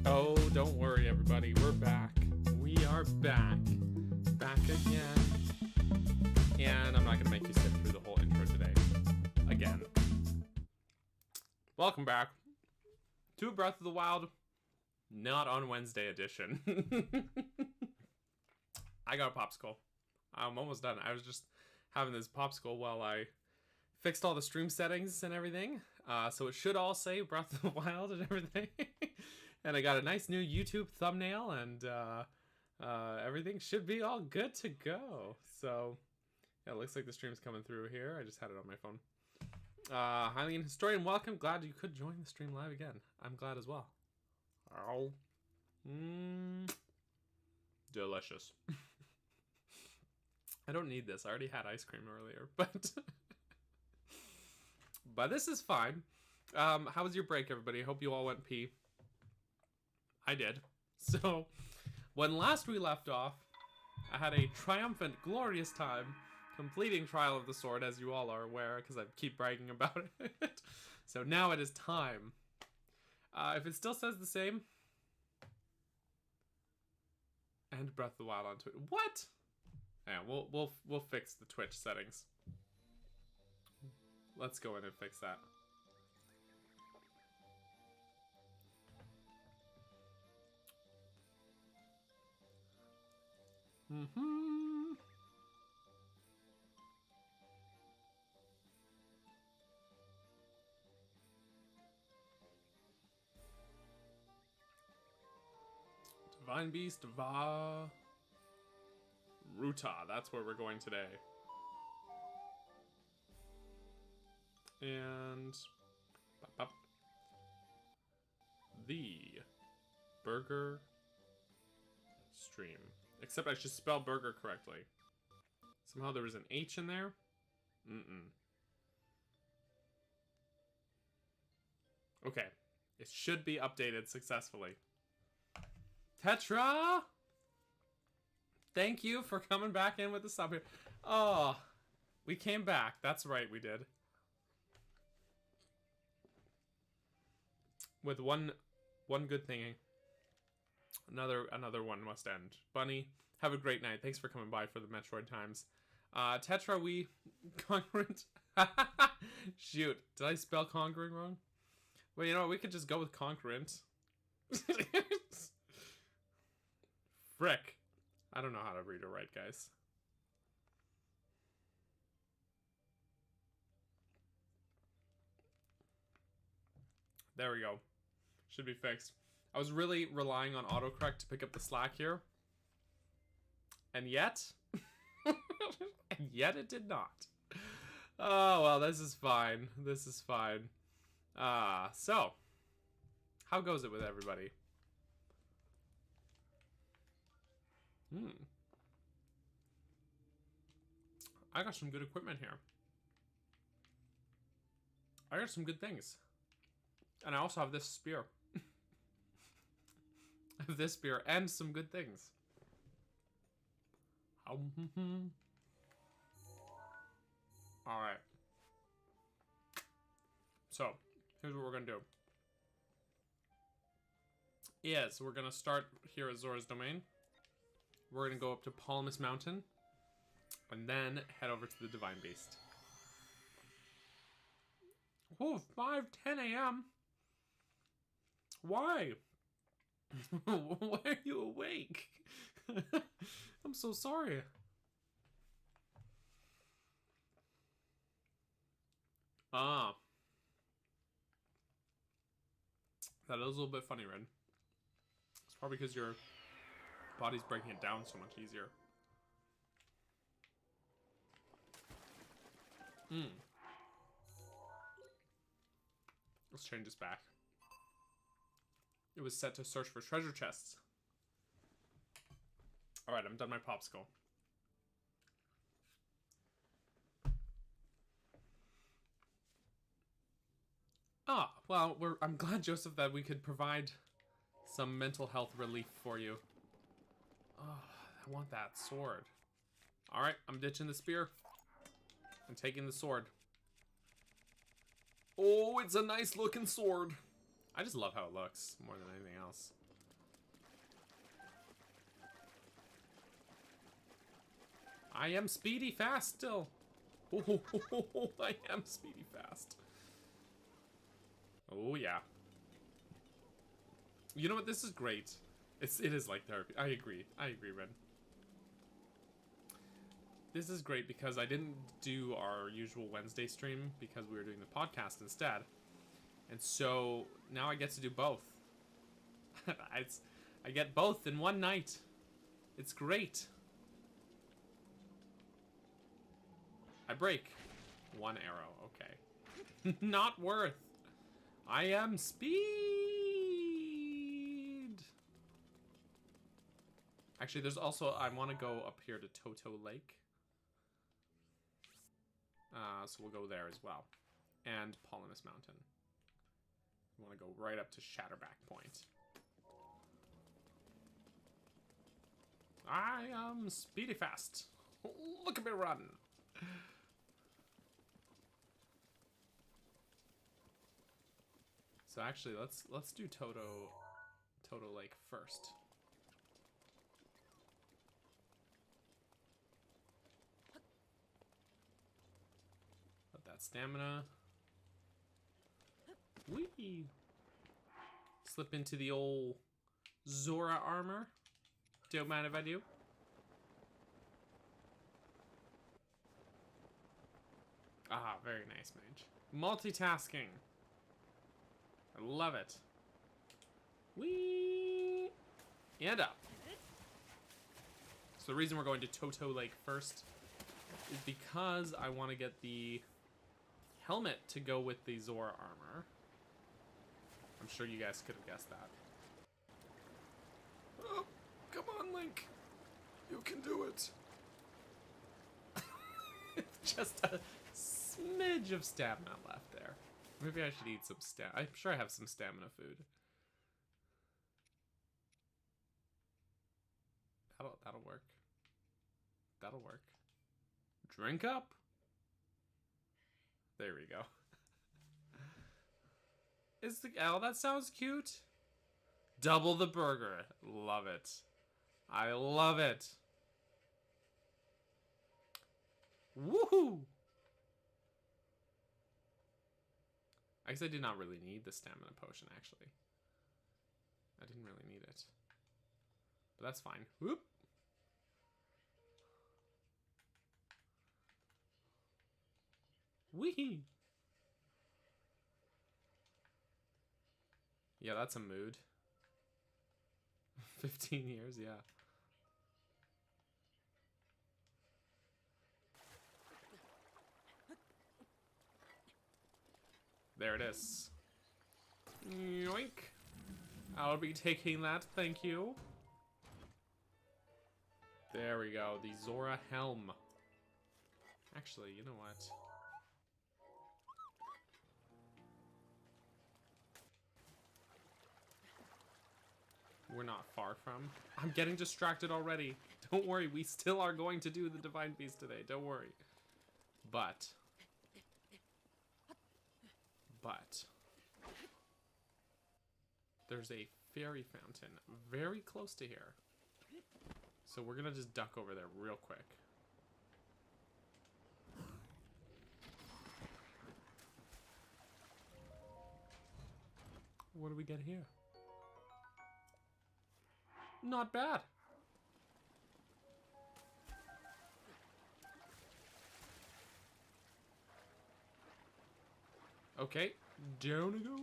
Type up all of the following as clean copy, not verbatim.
Oh, don't worry, everybody. We're back. We are back. Back again. And I'm not going to make you sit through the whole intro today. Again. Welcome back to Breath of the Wild, not on Wednesday edition. I got a popsicle. I'm almost done. I was just having this popsicle while I fixed all the stream settings and everything. So it should all say Breath of the Wild and everything. And I got a nice new YouTube thumbnail, and everything should be all good to go. So yeah, it looks like the stream's coming through here. I just had it on my phone. Hylian Historian, welcome. Glad you could join the stream live again. I'm glad as well. Oh. Delicious. I don't need this. I already had ice cream earlier, but but this is fine. How was your break, everybody? I hope you all went pee. I did. So, when last we left off, I had a triumphant, glorious time completing Trial of the Sword, as you all are aware, because I keep bragging about it. So now it is time. If it still says the same, and Breath of the Wild on Twitch. What? Yeah, we'll fix the Twitch settings. Let's go in and fix that. Divine Beast, Ruta. That's where we're going today. And the burger stream. Except I should spell burger correctly. Somehow there was an H in there. Okay. It should be updated successfully. Tetra! Thank you for coming back in with the sub here. Oh, we came back. That's right, we did. With one good thing. Another one must end. Bunny, have a great night. Thanks for coming by for the Metroid times. Tetra, we... Conquering... Shoot, did I spell Conquering wrong? Well, you know what? We could just go with Conquerant. Frick. I don't know how to read or write, guys. There we go. Should be fixed. I was really relying on autocorrect to pick up the slack here. And yet... and yet it did not. Oh, well, this is fine. This is fine. So. How goes it with everybody? I got some good equipment here. I got some good things. And I also have this spear. I have this spear and some good things. Alright. So, here's what we're gonna do. Yes, we're gonna start here at Zora's Domain. We're gonna go up to Palmas Mountain. And then head over to the Divine Beast. Oh, 5:10 a.m. Why? Why are you awake? I'm so sorry. That is a little bit funny, Red. It's probably because your body's breaking it down so much easier. Let's change this back. It was set to search for treasure chests. Alright, I'm done my popsicle. Well, I'm glad, Joseph, that we could provide some mental health relief for you. Oh, I want that sword. Alright, I'm ditching the spear. I'm taking the sword. Oh, it's a nice looking sword. I just love how it looks more than anything else. I am speedy fast still. Oh, I am speedy fast. Oh yeah. You know what? This is great. It is like therapy. I agree, Ren. This is great because I didn't do our usual Wednesday stream because we were doing the podcast instead. And so now I get to do both. I get both in one night. It's great. I break. 1 arrow, okay. Not worth. I am speed. Actually, there's also, I want to go up here to Toto Lake. So we'll go there as well. And Polymus Mountain. We want to go right up to Shatterback Point. I am speedy fast. Look at me run. So actually, let's do Toto Lake first. Let that stamina. Whee! Slip into the old Zora armor. Don't mind if I do. Ah, very nice, mage. Multitasking. I love it. Whee! And up. So the reason we're going to Toto Lake first is because I want to get the helmet to go with the Zora armor. I'm sure you guys could have guessed that. Oh, come on, Link. You can do it. Just a smidge of stamina left there. Maybe I should eat some stamina. I'm sure I have some stamina food. That'll work. That'll work. Drink up. There we go. Oh, that sounds cute. Double the burger. Love it. I love it. Woohoo! I guess I did not really need the stamina potion, actually. I didn't really need it. But that's fine. Whoop! Wee! Yeah, that's a mood. 15 years, yeah. There it is. Yoink. I'll be taking that, thank you. There we go, the Zora helm. Actually, you know what? We're not far from. I'm getting distracted already. Don't worry, we still are going to do the Divine Beast today, don't worry. But there's a fairy fountain very close to here. So we're gonna just duck over there real quick. What do we get here? Not bad. Okay, down we go.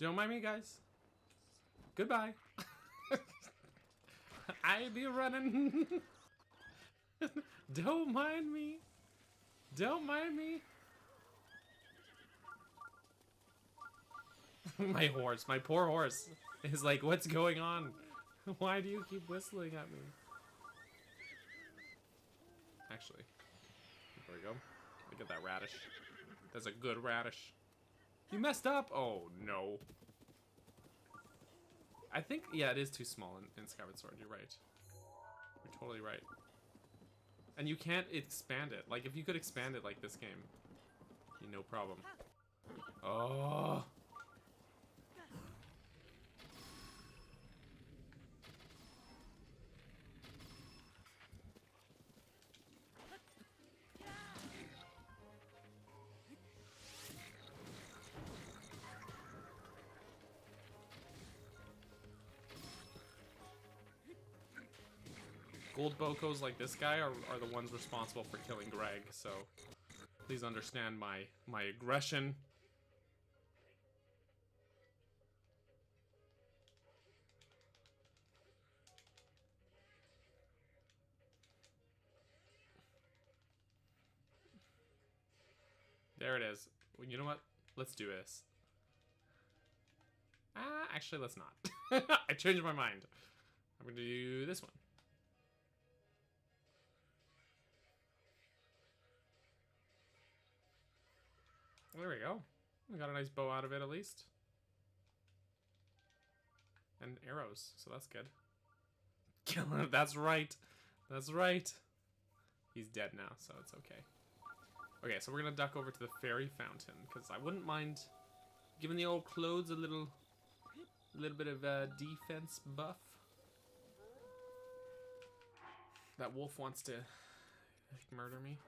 Don't mind me, guys. Goodbye. I be running. Don't mind me. Don't mind me. My horse, my poor horse, is like, what's going on? Why do you keep whistling at me? Actually, there we go. Look at that radish. That's a good radish. You messed up? Oh, no. I think, yeah, it is too small in Skyward Sword. You're right. You're totally right. And you can't expand it. Like, if you could expand it like this game, no problem. Oh. Gold Bokos like this guy are the ones responsible for killing Greg, so please understand my aggression. There it is. Well, you know what? Let's do this. Actually, let's not. I changed my mind. I'm going to do this one. There we go. We got a nice bow out of it, at least. And arrows, so that's good. Kill him. That's right. That's right. He's dead now, so it's okay. Okay, so we're gonna duck over to the fairy fountain, because I wouldn't mind giving the old clothes a little bit of a defense buff. That wolf wants to murder me.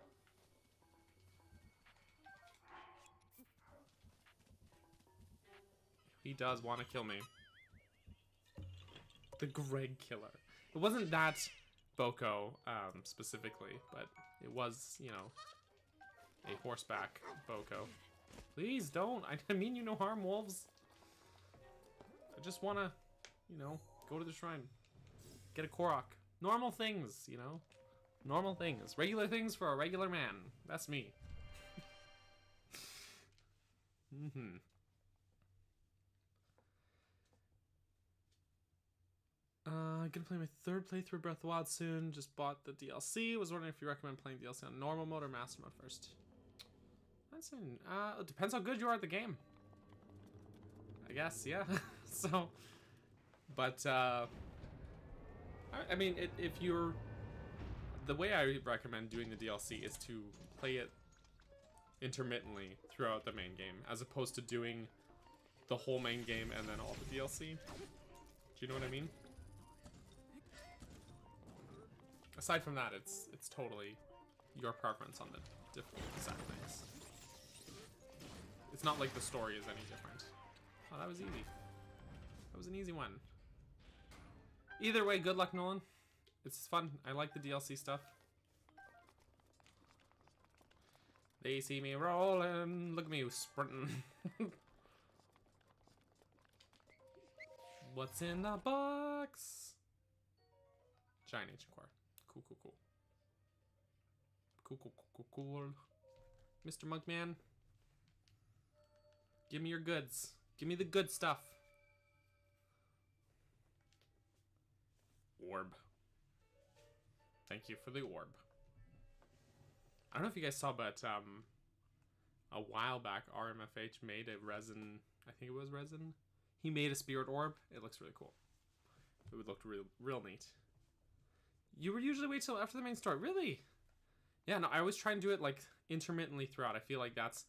He does want to kill me. The Greg Killer. It wasn't that Boko specifically, but it was, you know, a horseback Boko. Please don't. I mean you no harm, wolves. I just want to, you know, go to the shrine. Get a Korok. Normal things, you know. Normal things. Regular things for a regular man. That's me. Mm-hmm. Gonna play my third playthrough of Breath of the Wild soon. Just bought the DLC. Was wondering if you recommend playing DLC on normal mode or master mode first. That's in, it depends how good you are at the game. I guess, yeah. So, but, I mean, if you're, the way I recommend doing the DLC is to play it intermittently throughout the main game, as opposed to doing the whole main game and then all the DLC. Do you know what I mean? Aside from that, it's totally your preference on the difficulty side of things. It's not like the story is any different. Oh, that was easy. That was an easy one. Either way, good luck, Nolan. It's fun. I like the DLC stuff. They see me rolling. Look at me sprinting. What's in the box? Giant ancient core. Cool, cool, cool. Cool, cool, cool, cool, cool. Mr. Monkman. Give me your goods. Give me the good stuff. Orb. Thank you for the orb. I don't know if you guys saw, but a while back, RMFH made a resin. I think it was resin. He made a spirit orb. It looks really cool. It would look real neat. You would usually wait till after the main story. Really? Yeah, no, I always try and do it like intermittently throughout. I feel like that's,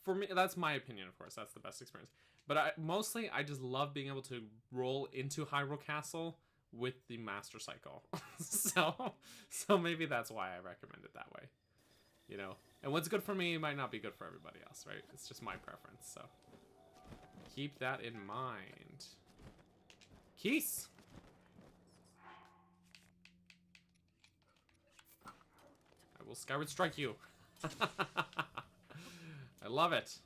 for me, that's my opinion, of course. That's the best experience. But mostly, I just love being able to roll into Hyrule Castle with the Master Cycle. so maybe that's why I recommend it that way. You know? And what's good for me might not be good for everybody else, right? It's just my preference, so keep that in mind. Keys! I will Skyward Strike you. I love it.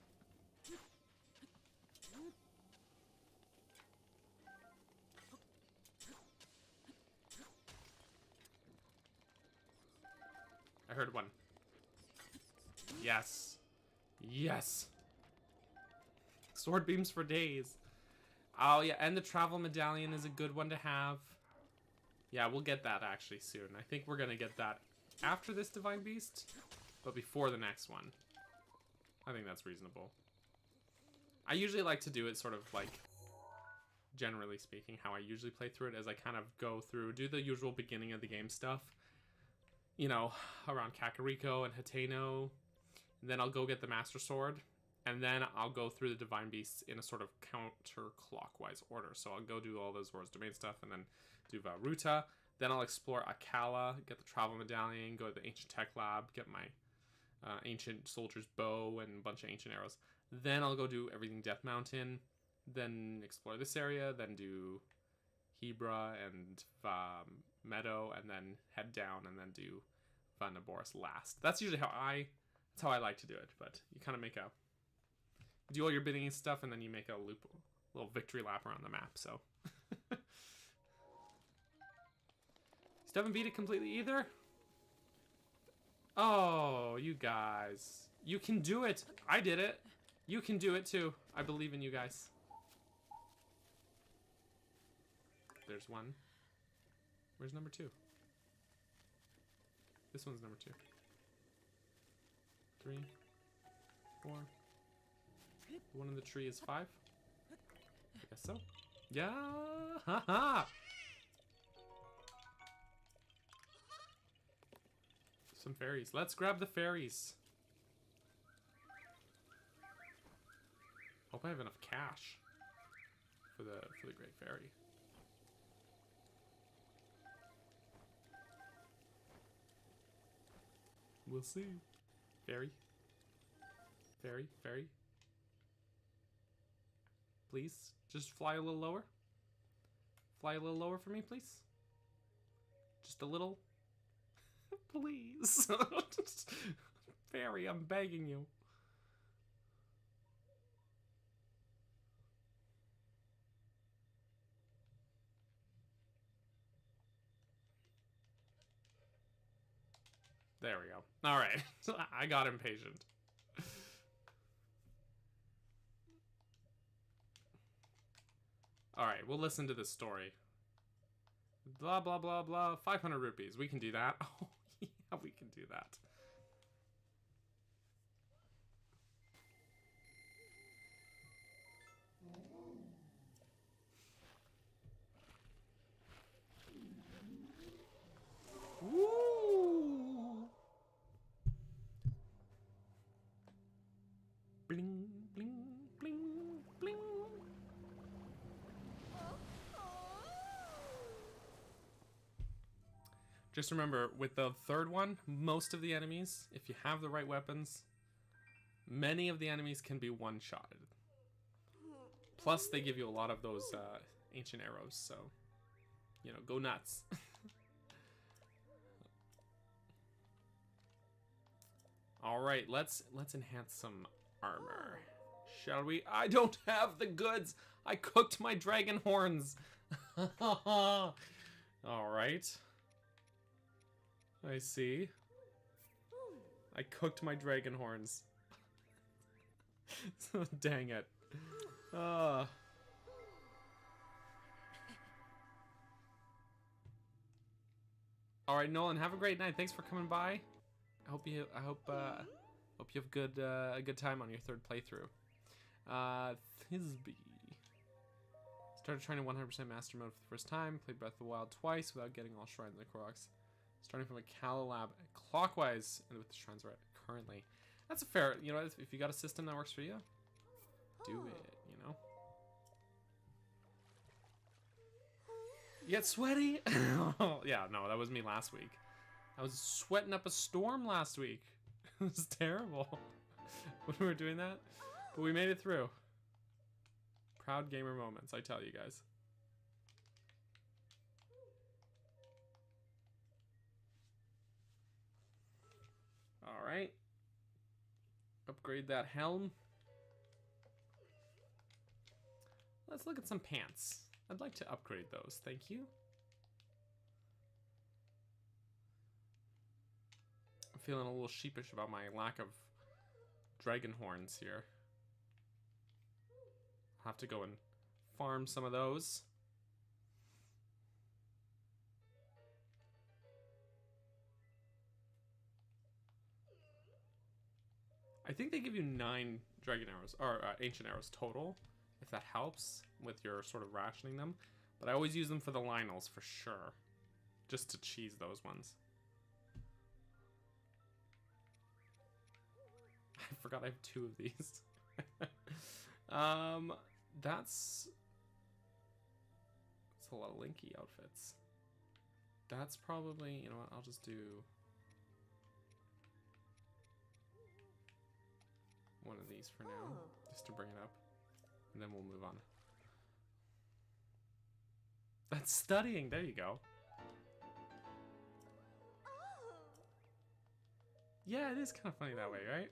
I heard one. Yes. Yes. Sword beams for days. Oh, yeah, and the travel medallion is a good one to have. Yeah, we'll get that actually soon. I think we're gonna get that after this Divine Beast, but before the next one. I think that's reasonable. I usually like to do it sort of like, generally speaking, how I usually play through it, as I kind of go through, do the usual beginning of the game stuff. You know, around Kakariko and Hateno. And then I'll go get the Master Sword. And then I'll go through the Divine Beasts in a sort of counterclockwise order. So I'll go do all those War's Domain stuff and then do Ruta. Then I'll explore Akala, get the Travel Medallion, go to the Ancient Tech Lab, get my Ancient Soldier's Bow and a bunch of Ancient Arrows. Then I'll go do everything Death Mountain. Then explore this area. Then do Hebra and Meadow. And then head down and then do Naboris last. That's usually how I like to do it. But you kind of make a... do all your bidding and stuff, and then you make a little victory lap around the map, so. Still haven't beat it completely either? Oh, you guys. You can do it. I did it. You can do it too. I believe in you guys. There's one. Where's number 2? This one's number 2. 3, 4. The one in the tree is 5. I guess so. Yeah! Haha! Some fairies. Let's grab the fairies. Hope I have enough cash for the Great Fairy. We'll see. Fairy. Fairy. Fairy. Please, just fly a little lower. Fly a little lower for me, please. Just a little. Please. Fairy, I'm begging you. There we go. All right. I got impatient. All right, we'll listen to this story. Blah, blah, blah, blah. 500 rupees. We can do that. Oh, yeah, we can do that. Woo! Bling, bling, bling, bling. Just remember, with the third one, most of the enemies, if you have the right weapons, many of the enemies can be one-shotted. Plus, they give you a lot of those ancient arrows, so, you know, go nuts. All right, let's enhance some armor, shall we? I don't have the goods. I cooked my dragon horns. All right. I see. I cooked my dragon horns. Dang it. Alright, Nolan, have a great night. Thanks for coming by. I hope you have a good time on your third playthrough. Thisby. Started trying to 100% master mode for the first time. Played Breath of the Wild twice without getting all shrines in the Koroks. Starting from a Kala lab clockwise and with the shrines right currently. That's a fair, you know, if you got a system that works for you, do it, you know. You get sweaty? Yeah, no, that was me last week. I was sweating up a storm last week. It was terrible when we were doing that, but we made it through. Proud gamer moments, I tell you guys. All right. Upgrade that helm. Let's look at some pants. I'd like to upgrade those, thank you. I'm feeling a little sheepish about my lack of dragon horns here. I'll have to go and farm some of those. I think they give you 9 dragon arrows, or ancient arrows total, if that helps with your sort of rationing them. But I always use them for the Lionels for sure, just to cheese those ones. I forgot I have 2 of these. That's a lot of Linky outfits. That's probably, you know what, I'll just do one of these for now, just to bring it up, and then we'll move on. That's studying, there you go. Yeah, it is kind of funny that way, right?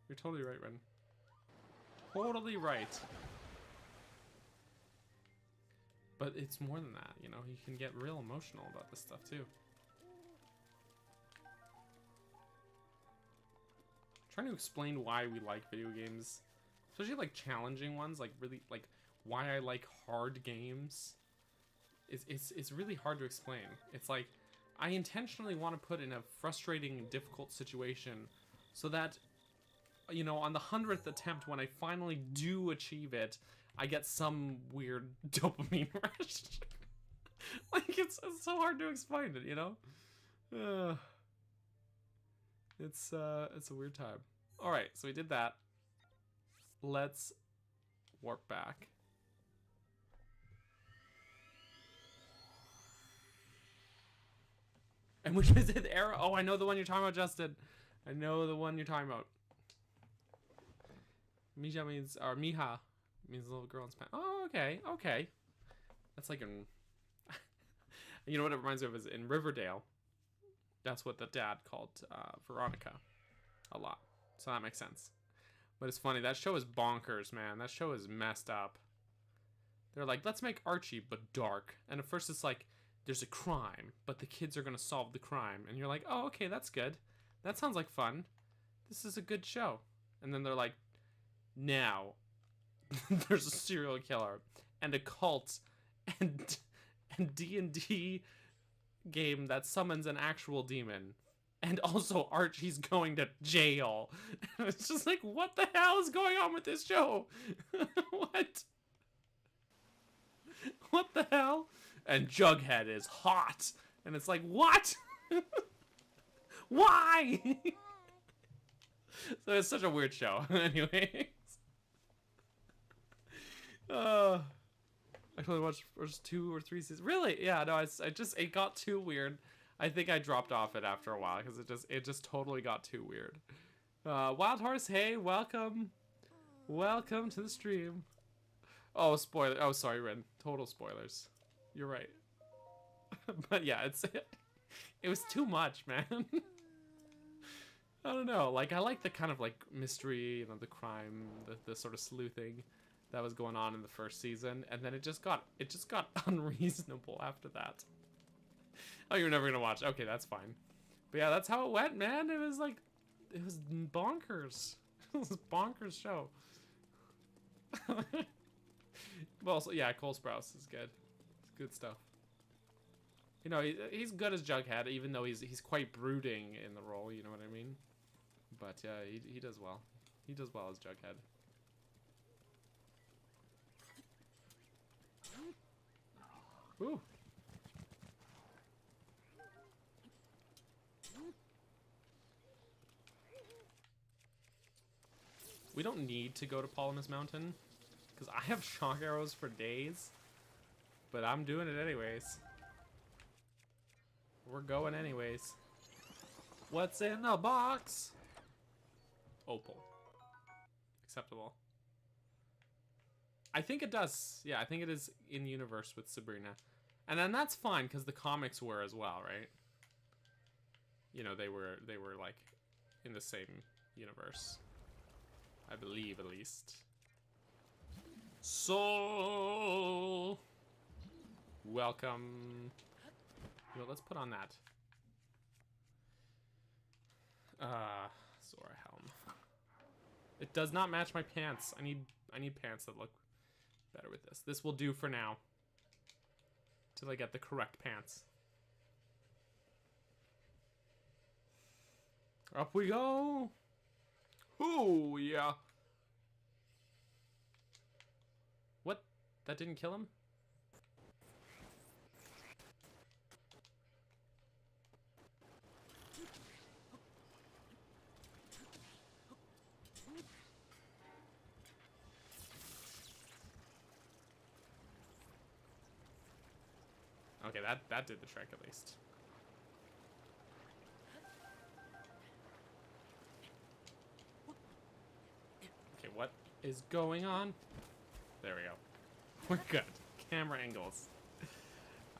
You're totally right, Ren. Totally right. But it's more than that, you know? You can get real emotional about this stuff, too. Trying to explain why we like video games, especially, like, challenging ones, like, really, like, why I like hard games. It's really hard to explain. It's like, I intentionally want to put in a frustrating, difficult situation so that, you know, on the 100th attempt, when I finally do achieve it, I get some weird dopamine rush. Like, it's so hard to explain it, you know? It's a weird time. Alright, so we did that. Let's warp back. And which is it, Era? Oh, I know the one you're talking about, Justin. I know the one you're talking about. Mija means, or Miha means little girl in Spanish. Oh, okay, okay. That's like in, you know what it reminds me of is in Riverdale. That's what the dad called Veronica a lot. So that makes sense. But it's funny, that show is bonkers, man. That show is messed up. They're like, let's make Archie, but dark. And at first it's like, there's a crime, but the kids are going to solve the crime. And you're like, oh, okay, that's good. That sounds like fun. This is a good show. And then they're like, now, there's a serial killer and a cult and D&D game that summons an actual demon. And also Archie's going to jail. And it's just like, what the hell is going on with this show? What? What the hell? And Jughead is hot. And it's like, what? Why? So it's such a weird show. Anyways. I only watched first 2 or 3 seasons. Really? Yeah, no, it got too weird. I think I dropped off it after a while because it just totally got too weird. Wild Horse, hey, welcome. Welcome to the stream. Oh, spoiler. Oh, sorry, Ren. Total spoilers. You're right. But yeah, it was too much, man. I don't know. Like, I like the kind of like mystery, you know, the crime, the sort of sleuthing that was going on in the first season, and then it just got unreasonable after that. Oh, you're never gonna watch. Okay, that's fine. But yeah, that's how it went, man. It was bonkers. It was a bonkers show. Well, so, yeah, Cole Sprouse is good. It's good stuff. You know, he's good as Jughead, even though he's quite brooding in the role. You know what I mean? But yeah, he does well. He does well as Jughead. Ooh. We don't need to go to Polymus Mountain, because I have shock arrows for days, but I'm doing it anyways. We're going anyways. What's in the box? Opal. Acceptable. I think it does. Yeah, I think it is in universe with Sabrina. And then that's fine, because the comics were as well, right? You know, they were like in the same universe. I believe, at least. So, welcome. You know, let's put on that. Zora helm. It does not match my pants. I need pants that look better with this. This will do for now. Till I get the correct pants. Up we go. Ooh, yeah. What? That didn't kill him? Okay, that did the trick at least. Okay, what is going on? There we go. We're good. Camera angles.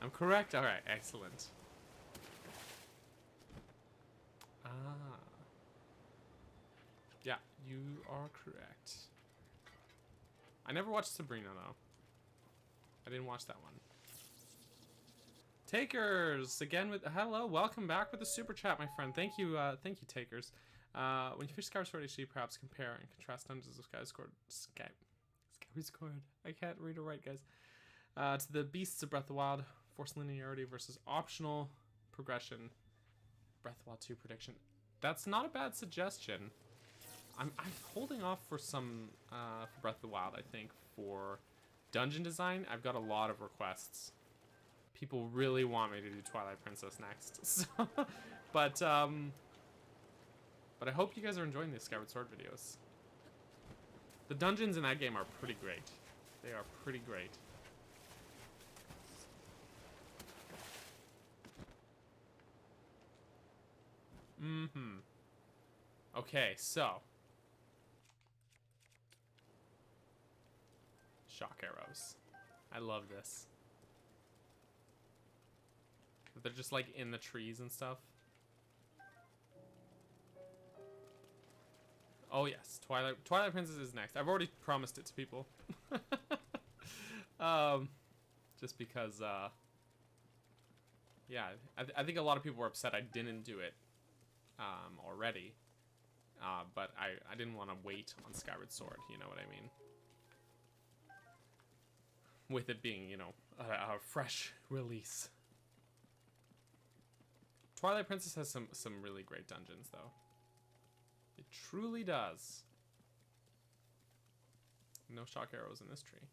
I'm correct? Alright, excellent. Ah. Yeah, you are correct. I never watched Sabrina, though. I didn't watch that one. Takers! Again with... Hello, welcome back with the super chat, my friend. Thank you, Takers. When you finish Skyward Sword HD, perhaps compare and contrast Dungeons of Skyward Sword. I can't read or write, guys. To the Beasts of Breath of the Wild. Forced linearity versus optional progression. Breath of the Wild 2 prediction. That's not a bad suggestion. I'm holding off for some for Breath of the Wild, I think, for dungeon design. I've got a lot of requests. People really want me to do Twilight Princess next. So, but I hope you guys are enjoying these Skyward Sword videos. The dungeons in that game are pretty great. They are pretty great. Mm-hmm. Okay, so. Shock arrows. I love this. They're just like in the trees and stuff. Oh yes, Twilight Princess is next. I've already promised it to people. Just because, yeah, I think a lot of people were upset I didn't do it already. But I didn't want to wait on Skyward Sword, you know what I mean? With it being, you know, a fresh release. Twilight Princess has some really great dungeons, though. It truly does. No shock arrows in this tree.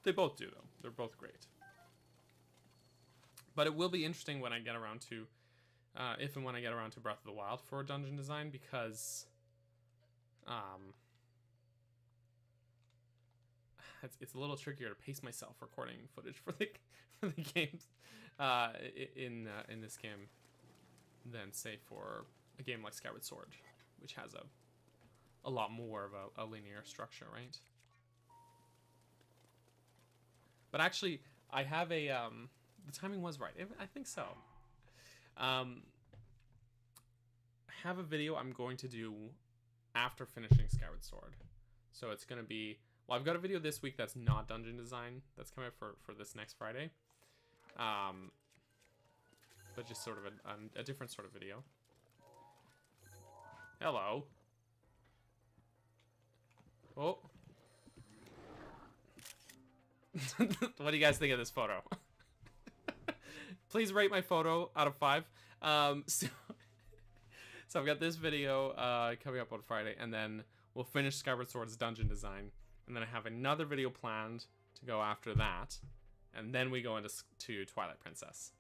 They both do, though. They're both great. But it will be interesting when I get around to, if and when I get around to Breath of the Wild for dungeon design, because, it's a little trickier to pace myself recording footage for the games in this game than, say, for a game like Skyward Sword, which has a lot more of a linear structure, right? But actually, I have a the timing was right. I think so. I have a video I'm going to do after finishing Skyward Sword, so it's gonna be. Well, I've got a video this week that's not dungeon design. That's coming up for this next Friday. But just sort of a different sort of video. Hello. Oh. What do you guys think of this photo? Please rate my photo out of 5. So I've got this video coming up on Friday, and then we'll finish Skyward Sword's dungeon design. And then I have another video planned to go after that. And then we go into Twilight Princess.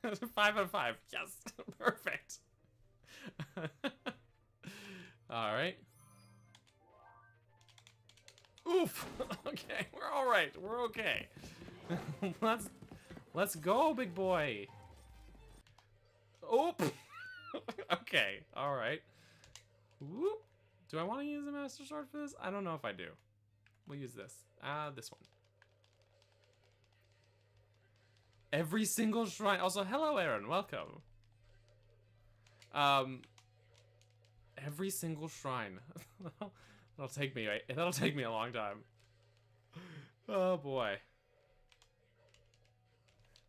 5 out of 5. Yes. Perfect. Alright. Oof. Okay. We're alright. We're okay. Let's go, big boy. Oop. Okay. Alright. Whoop. Do I want to use the Master Sword for this? I don't know if I do. We'll use this. This one. Every single shrine. Also, hello, Aaron. Welcome. Every single shrine. That'll take me a long time. Oh boy.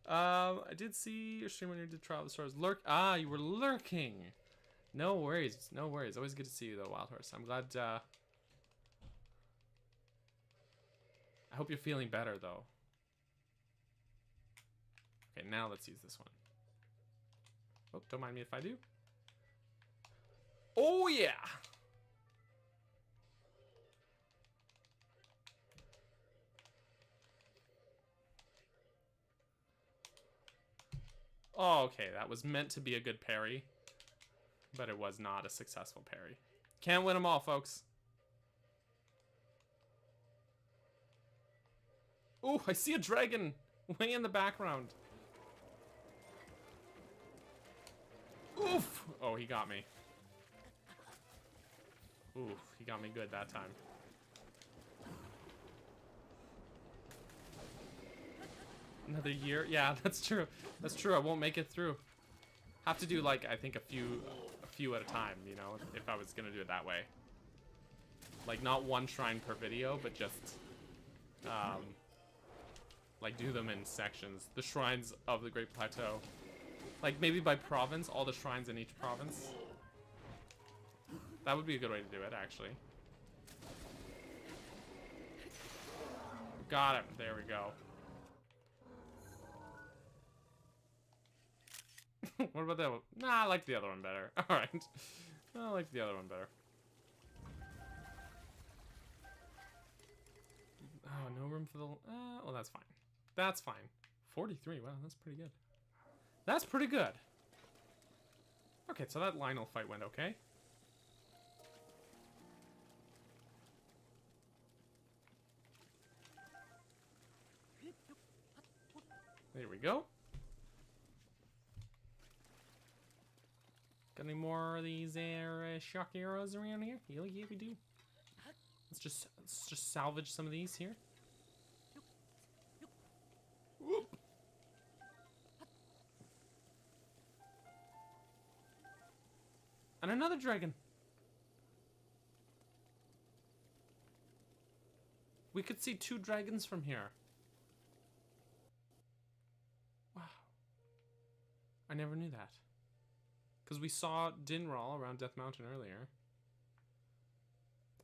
I did see your stream when you did Trial of the Stars. You were lurking. No worries. No worries. Always good to see you, though, Wild Horse. I'm glad. I hope you're feeling better, though. Okay, now let's use this one. Oh, don't mind me if I do. Oh, yeah! Oh, okay, that was meant to be a good parry. But it was not a successful parry. Can't win them all, folks. Oh, I see a dragon way in the background. Oof! Oh, he got me. Oof, he got me good that time. Another year? Yeah, that's true. That's true. I won't make it through. Have to do like I think a few at a time, you know, if I was gonna do it that way. Like not one shrine per video, but just like do them in sections. The shrines of the Great Plateau. Like maybe by province, all the shrines in each province. That would be a good way to do it, actually. Got him. There we go. What about that one? Nah, I like the other one better. Alright. I like the other one better. Oh, no room for the... well, that's fine. That's fine. 43. Wow, that's pretty good. That's pretty good. Okay, so that Lionel fight went okay. There we go. Got any more of these shock arrows around here? Yeah, we do. Let's just salvage some of these here. Whoop. And another dragon. We could see 2 dragons from here. Wow. I never knew that. Because we saw Dinral around Death Mountain earlier.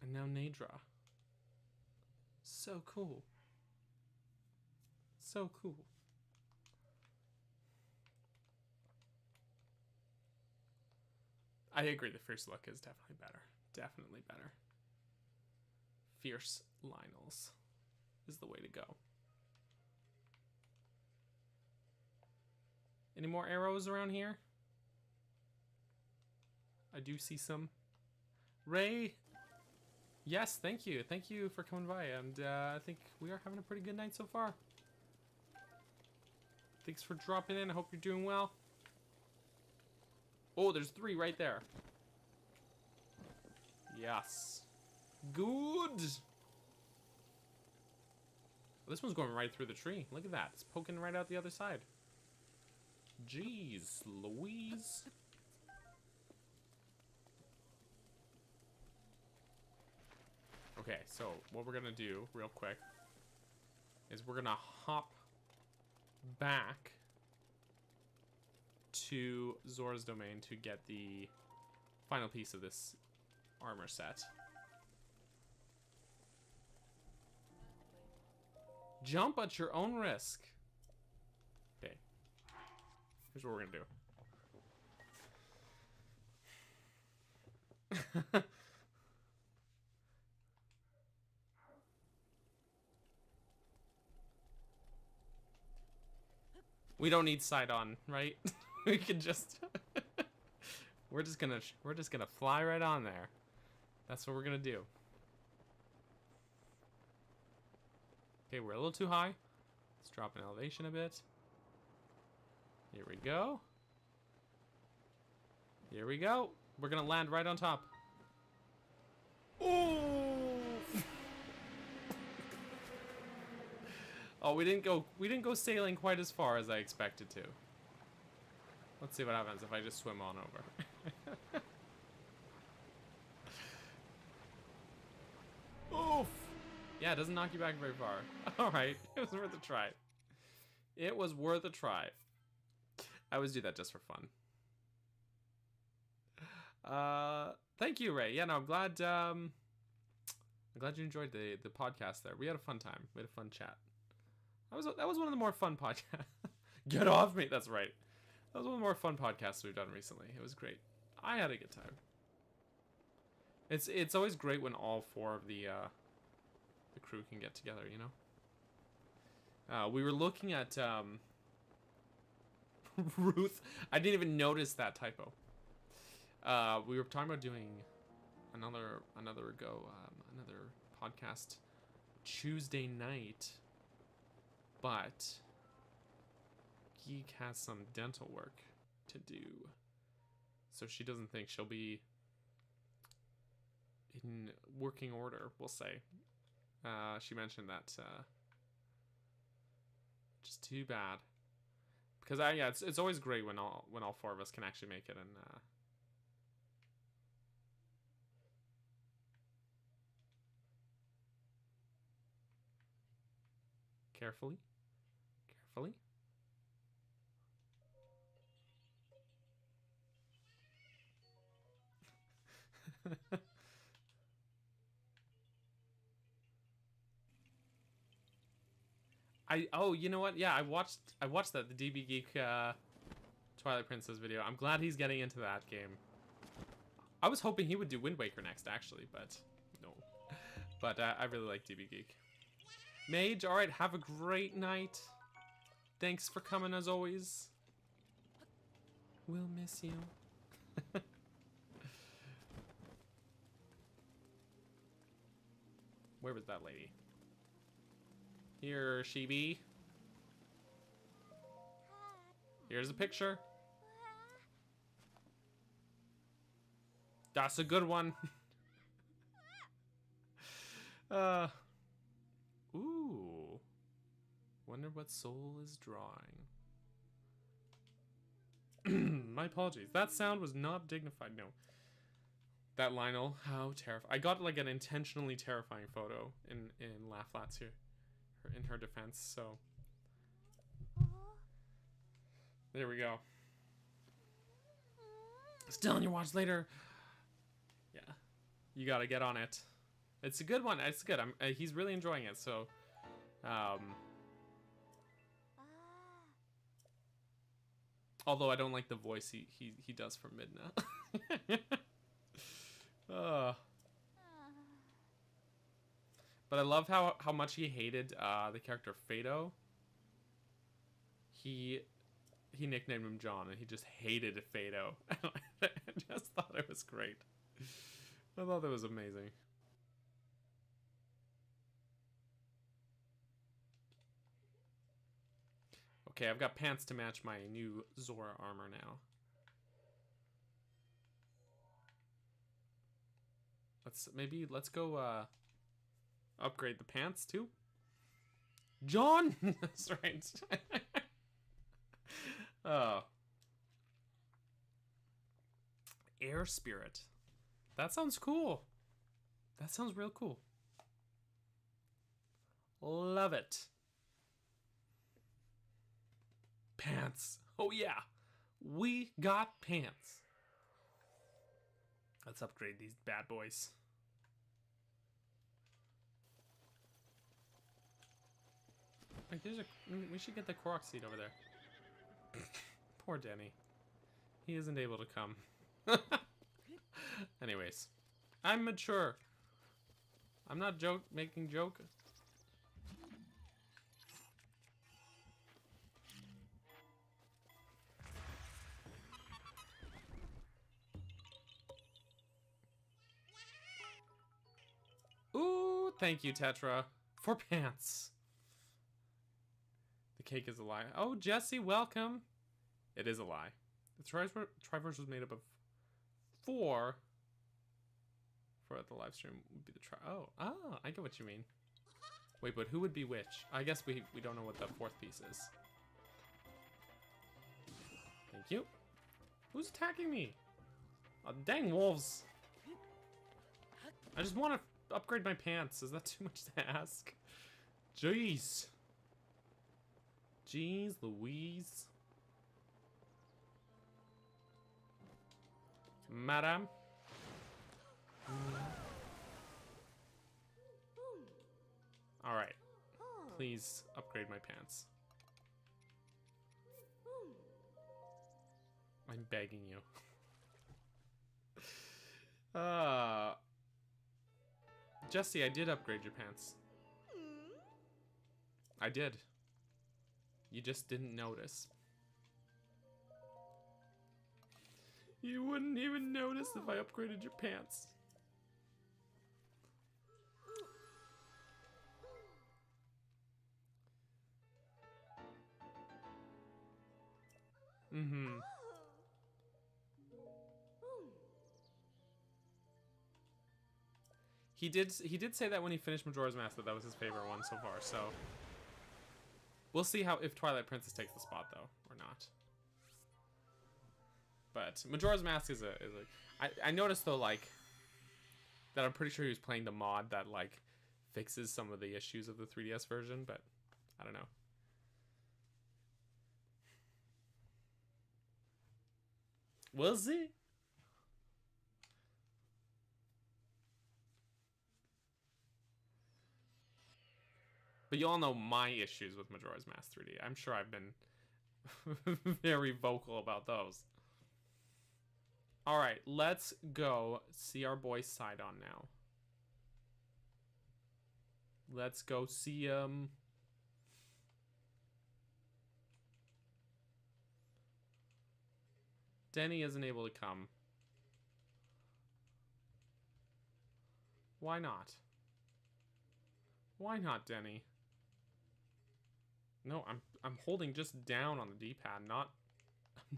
And now Nadra. So cool. So cool. I agree, the first look is definitely better. Definitely better. Fierce Lionels is the way to go. Any more arrows around here? I do see some. Ray, yes, thank you. Thank you for coming by. And I think we are having a pretty good night so far. Thanks for dropping in. I hope you're doing well. Oh, there's 3 right there. Yes. Good. This one's going right through the tree. Look at that. It's poking right out the other side. Jeez Louise. Okay, so what we're gonna do real quick is we're gonna hop back to Zora's Domain to get the final piece of this armor set. Jump at your own risk. Okay. Here's what we're gonna do. We don't need Sidon, right? We can just we're just gonna fly right on there. That's what we're gonna do. Okay, we're a little too high. Let's drop an elevation a bit. Here we go. Here we go. We're gonna land right on top. Ooh! Oh, we didn't go sailing quite as far as I expected to. Let's see what happens if I just swim on over. Oof! Yeah, it doesn't knock you back very far. Alright, it was worth a try. It was worth a try. I always do that just for fun. Thank you, Ray. Yeah, no, I'm glad you enjoyed the podcast there. We had a fun time. We had a fun chat. That was one of the more fun podcasts. Get off me. That's right. That was one of the more fun podcasts we've done recently. It was great. I had a good time. It's always great when all 4 of the crew can get together, you know? We were looking at Ruth. I didn't even notice that typo. We were talking about doing another podcast Tuesday night But Geek has some dental work to do. So she doesn't think she'll be in working order, we'll say. She mentioned that. Just too bad. Because yeah, it's always great when all four of us can actually make it, and carefully. Oh, you know what? Yeah, I watched that, the DB Geek Twilight Princess video. I'm glad he's getting into that game. I was hoping he would do Wind Waker next, actually, but no. But I really like DB Geek. Mage, all right, have a great night. Thanks for coming as always. We'll miss you. Where was that lady? Here she be. Here's a picture. That's a good one. Ooh. Wonder what Soul is drawing. My apologies. That sound was not dignified. No. That Lionel, how terrifying. I got like an intentionally terrifying photo in Laugh Flats here. In her defense, so. There we go. Still on your watch later. Yeah. You gotta get on it. It's a good one. It's good. He's really enjoying it, so. Although I don't like the voice he does for Midna. But I love how much he hated the character Fado. He nicknamed him John, and he just hated Fado. I just thought it was great. I thought that was amazing. Okay, I've got pants to match my new Zora armor now. Let's go upgrade the pants too. John! That's right. Oh. Air Spirit. That sounds cool. That sounds real cool. Love it. Pants. Oh yeah. We got pants. Let's upgrade these bad boys. Like, we should get the Korok seed over there. Poor Denny. He isn't able to come. Anyways, I'm mature. I'm not making joke. Ooh, thank you, Tetra, for pants. The cake is a lie. Oh, Jesse, welcome. It is a lie. The Triverse was made up of 4. For the live stream would be the Oh, I get what you mean. Wait, but who would be which? I guess we don't know what the 4th piece is. Thank you. Who's attacking me? Oh, dang wolves. I just want to upgrade my pants. Is that too much to ask? Jeez. Jeez Louise. Madam. Alright. Please upgrade my pants. I'm begging you. Jesse, I did upgrade your pants. I did. You just didn't notice. You wouldn't even notice if I upgraded your pants. Mm-hmm. He did say that when he finished Majora's Mask that was his favorite one so far, so we'll see how if Twilight Princess takes the spot though or not. But Majora's Mask is I noticed though like that I'm pretty sure he was playing the mod that like fixes some of the issues of the 3DS version, but I don't know. We'll see. But you all know my issues with Majora's Mask 3D. I'm sure I've been very vocal about those. Alright, let's go see our boy Sidon now. Let's go see him. Denny isn't able to come. Why not? Why not, Denny? No, I'm holding just down on the D-pad,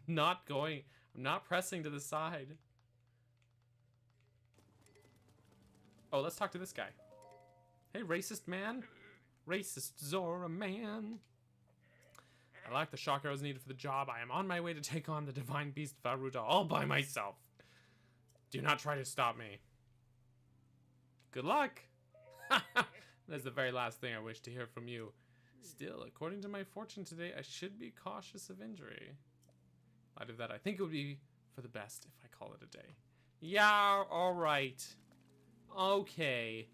not going. I'm not pressing to the side. Oh, let's talk to this guy. Hey, racist man. Racist Zora man. I lack the shock arrows needed for the job. I am on my way to take on the divine beast Ruta all by myself. Do not try to stop me. Good luck. That's the very last thing I wish to hear from you. Still, according to my fortune today, I should be cautious of injury. In light of that, I think it would be for the best if I call it a day. Yeah, alright. Okay.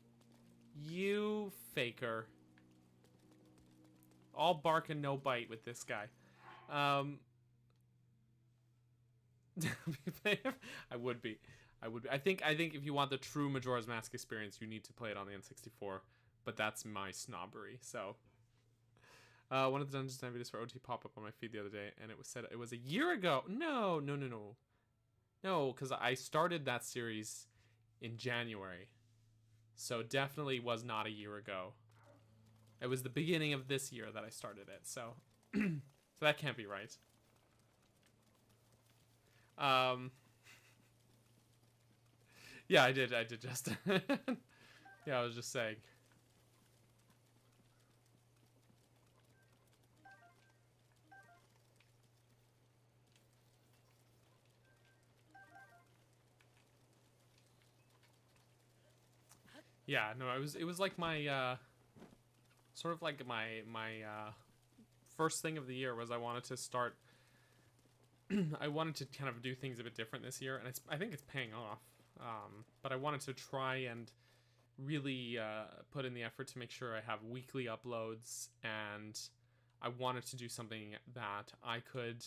You faker. All bark and no bite with this guy. I would be. I think if you want the true Majora's Mask experience, you need to play it on the N64. But that's my snobbery, so... one of the Dungeons and videos for OT popped up on my feed the other day, and it was said it was a year ago. No, because I started that series in January, so definitely was not a year ago. It was the beginning of this year that I started it, so so that can't be right. Yeah, I did just yeah, I was just saying. Yeah, no, it was like my sort of like my first thing of the year was I wanted to start I wanted to kind of do things a bit different this year, and I think it's paying off. But I wanted to try and really put in the effort to make sure I have weekly uploads, and I wanted to do something that I could,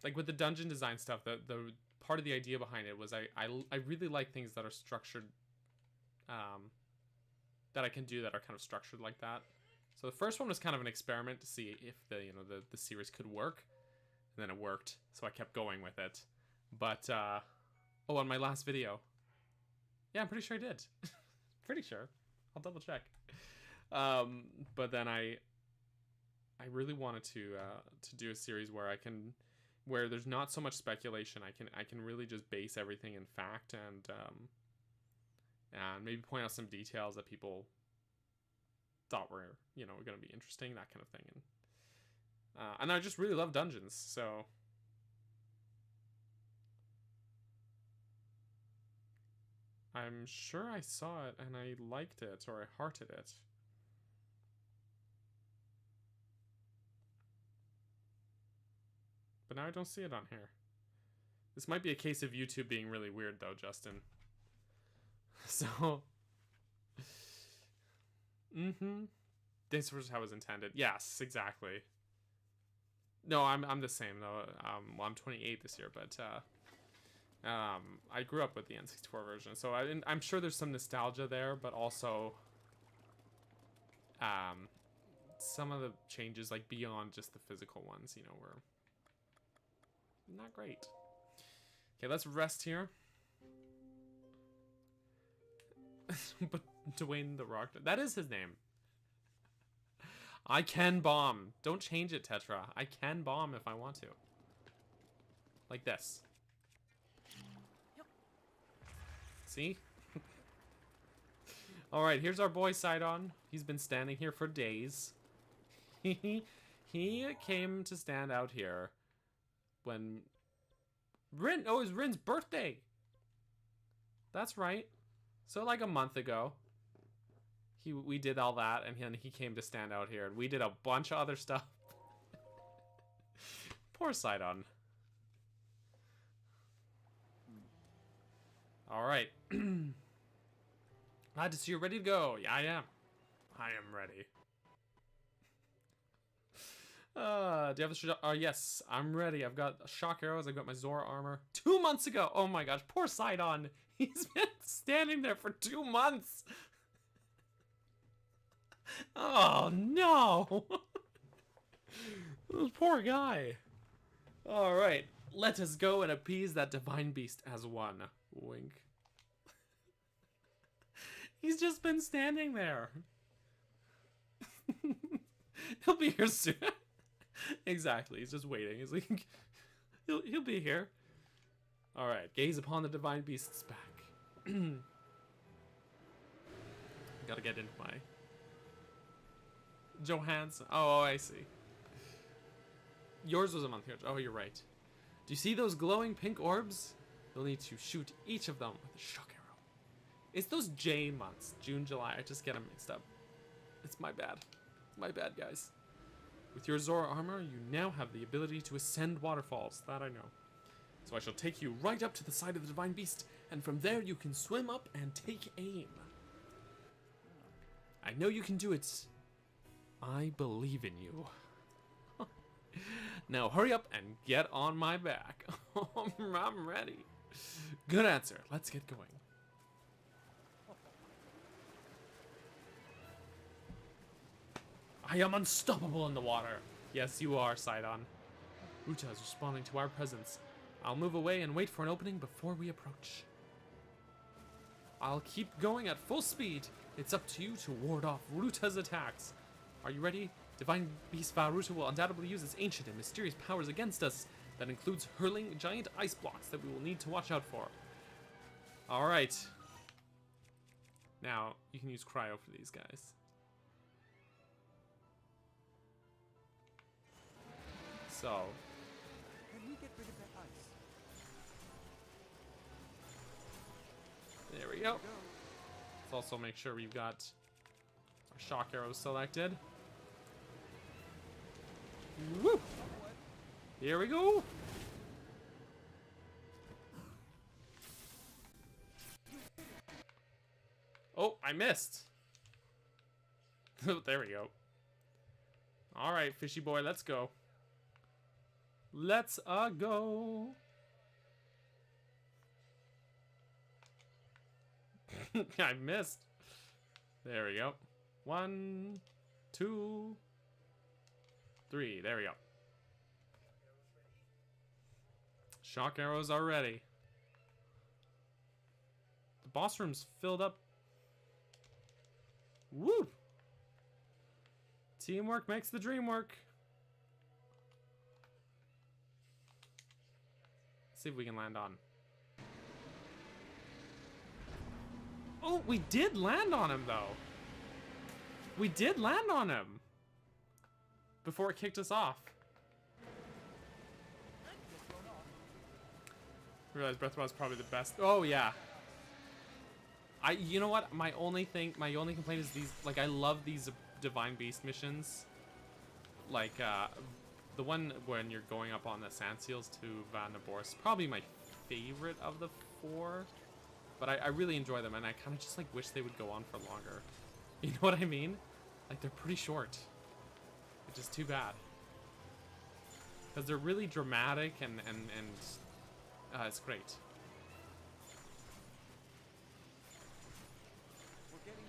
like with the dungeon design stuff, the part of the idea behind it was I really like things that are structured, that I can do that are kind of structured like that. So the first one was kind of an experiment to see if the series could work, and then it worked, so I kept going with it. But oh, on my last video, yeah, I'm pretty sure I did. Pretty sure. I'll double check. But then I really wanted to do a series where there's not so much speculation. I can really just base everything in fact, and maybe point out some details that people thought were going to be interesting, that kind of thing. And I just really love dungeons, so I'm sure I saw it and I liked it, or I hearted it. But now I don't see it on here. This might be a case of YouTube being really weird though, Justin. So... This was how it was intended. Yes, exactly. No, I'm the same though. Well, I'm 28 this year, but I grew up with the N64 version, so I'm sure there's some nostalgia there, but also some of the changes, like beyond just the physical ones, were not great. Okay, let's rest here. But Dwayne the Rock, that is his name. I can bomb. Don't change it, Tetra. I can bomb if I want to. Like this. See? Alright, here's our boy Sidon. He's been standing here for days. He came to stand out here when Rin, oh, it was Rin's birthday. That's right. So like a month ago, we did all that, and then he came to stand out here, and we did a bunch of other stuff. Poor Sidon. All right. Glad to see you're ready to go. Yeah, I am. I am ready. Do you have the yes, I'm ready. I've got shock arrows. I've got my Zora armor. 2 months ago. Oh my gosh, poor Sidon. He's been standing there for 2 months. Oh no. This poor guy. All right, let us go and appease that divine beast as one. Wink. He's just been standing there. He'll be here soon. Exactly. He's just waiting. He's like, he'll be here. All right. Gaze upon the divine beast's back. Gotta get into my Johansson. Oh, I see. Yours was a month here. Oh, you're right. Do you see those glowing pink orbs? You'll need to shoot each of them with a shock arrow. It's those J months. June, July. I just get them mixed up. It's my bad. It's my bad, guys. With your Zora armor, you now have the ability to ascend waterfalls. That I know. So I shall take you right up to the side of the divine beast, and from there you can swim up and take aim. I know you can do it. I believe in you. Now hurry up and get on my back. I'm ready. Good answer. Let's get going. I am unstoppable in the water. Yes, you are, Sidon. Ruta is responding to our presence. I'll move away and wait for an opening before we approach. I'll keep going at full speed. It's up to you to ward off Ruta's attacks. Are you ready? Divine Beast Ruta will undoubtedly use its ancient and mysterious powers against us. That includes hurling giant ice blocks that we will need to watch out for. Alright. Now, you can use cryo for these guys. So. Can we get rid of that ice? There we go. Let's also make sure we've got our shock arrows selected. Woo! Here we go. Oh, I missed. There we go. All right, fishy boy, let's go. Let's go. I missed. There we go. 1, 2, 3. There we go. Shock arrows are ready. The boss room's filled up. Woo! Teamwork makes the dream work. Let's see if we can land on. Oh, we did land on him, though. We did land on him. Before it kicked us off. I realized Breath of Wild is probably the best. Oh, yeah. You know what? My only complaint is these, like, I love these Divine Beast missions. Like, the one when you're going up on the sand seals to Vanderborg is probably my favorite of the 4. But I really enjoy them, and I kind of just, like, wish they would go on for longer. You know what I mean? Like, they're pretty short. Which is too bad. Because they're really dramatic, and it's great. We're getting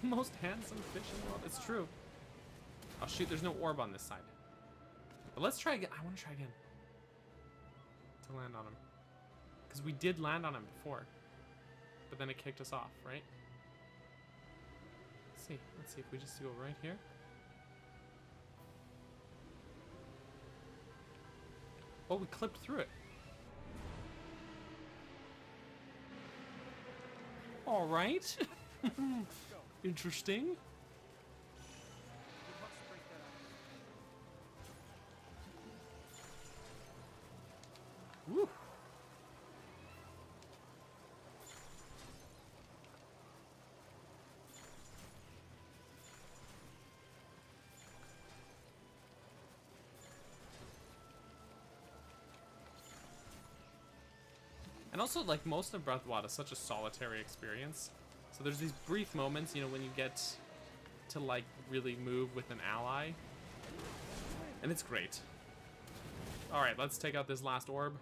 closer. Most handsome fish in the world. It's true. Oh, shoot, there's no orb on this side. But let's try again. I want to try again. To land on him. Because we did land on him before. But then it kicked us off, right? see. Let's see if we just go right here. Oh, we clipped through it. All right. Interesting. We must break that up. Woo. And also, like, most of Breath of the Wild is such a solitary experience. So there's these brief moments, you know, when you get to, like, really move with an ally. And it's great. Alright, let's take out this last orb.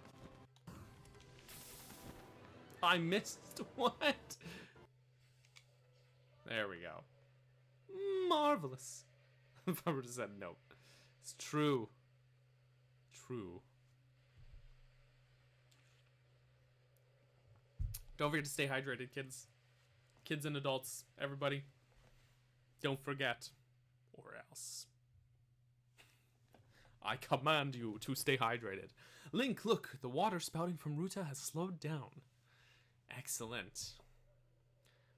I missed. What? There we go. Marvelous. If I were to say no. It's true. True. Don't forget to stay hydrated, kids. Kids and adults, everybody. Don't forget, or else. I command you to stay hydrated. Link, look, the water spouting from Ruta has slowed down. Excellent.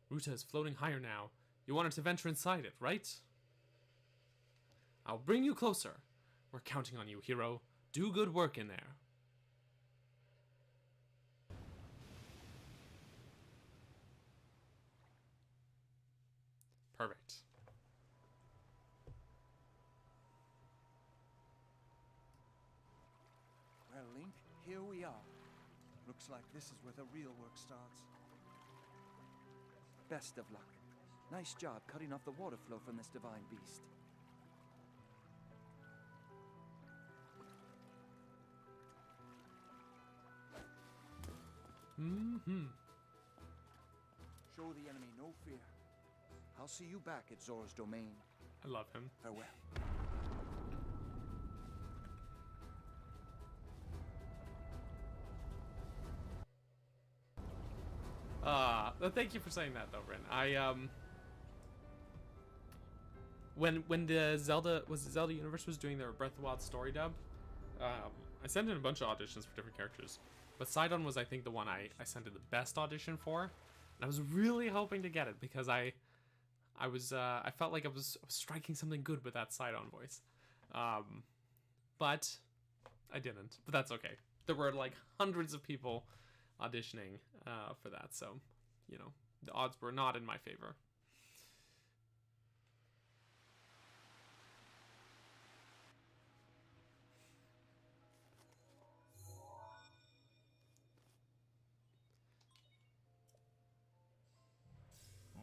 Ruta is floating higher now. You wanted to venture inside it, right? I'll bring you closer. We're counting on you, hero. Do good work in there. Perfect. Well, Link, here we are. Looks like this is where the real work starts. Best of luck. Nice job cutting off the water flow from this divine beast. Mm-hmm. Show the enemy no fear. I'll see you back at Zora's domain. I love him. Farewell. Thank you for saying that, though, Rin. When the Zelda Universe was doing their Breath of the Wild story dub, I sent in a bunch of auditions for different characters, but Sidon was, I think, the one I sent in the best audition for, and I was really hoping to get it because I felt like I was striking something good with that Sidon voice, but I didn't. But that's okay. There were like hundreds of people auditioning for that, so you know the odds were not in my favor.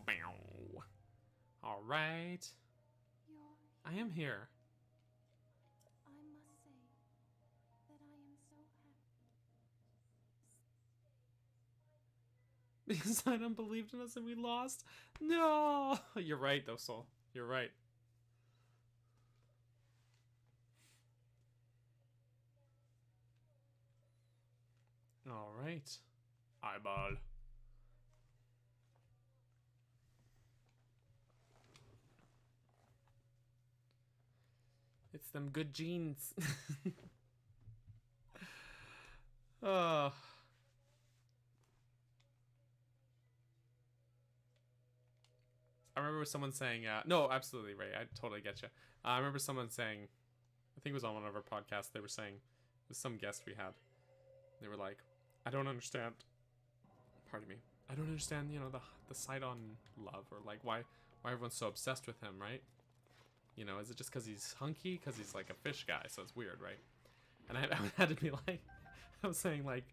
Bow. All right. I am here. I must say that I am so happy. Because Sidon believed in us and we lost? No! You're right, though, Soul. You're right. All right. Eyeball. It's them good genes. Oh. I remember someone saying, no, absolutely, Ray, I totally get you. I remember someone saying, I think it was on one of our podcasts, they were saying, it was some guest we had. They were like, I don't understand, pardon me, I don't understand, you know, the Sidon love, or like why everyone's so obsessed with him, right? You know, is it just because he's hunky? Because he's like a fish guy, so it's weird, right? And I had to be like, I was saying like,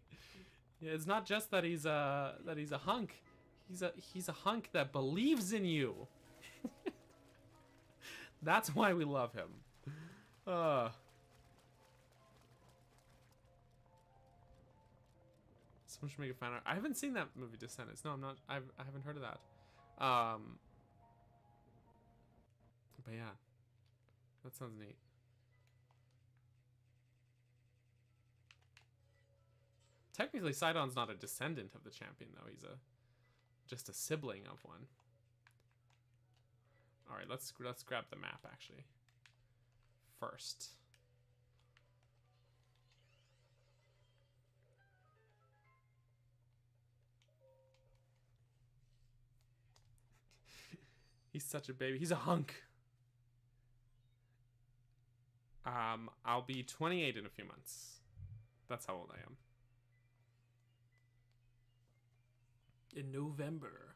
yeah, it's not just that he's a hunk. He's a hunk that believes in you. That's why we love him. Someone should make a fan art. I haven't seen that movie Descendants. No, I'm not. I haven't heard of that. But yeah, that sounds neat. Technically, Sidon's not a descendant of the champion, though. He's just a sibling of one. All right, let's grab the map actually first. He's such a baby. He's a hunk. I'll be 28 in a few months. That's how old I am. In November.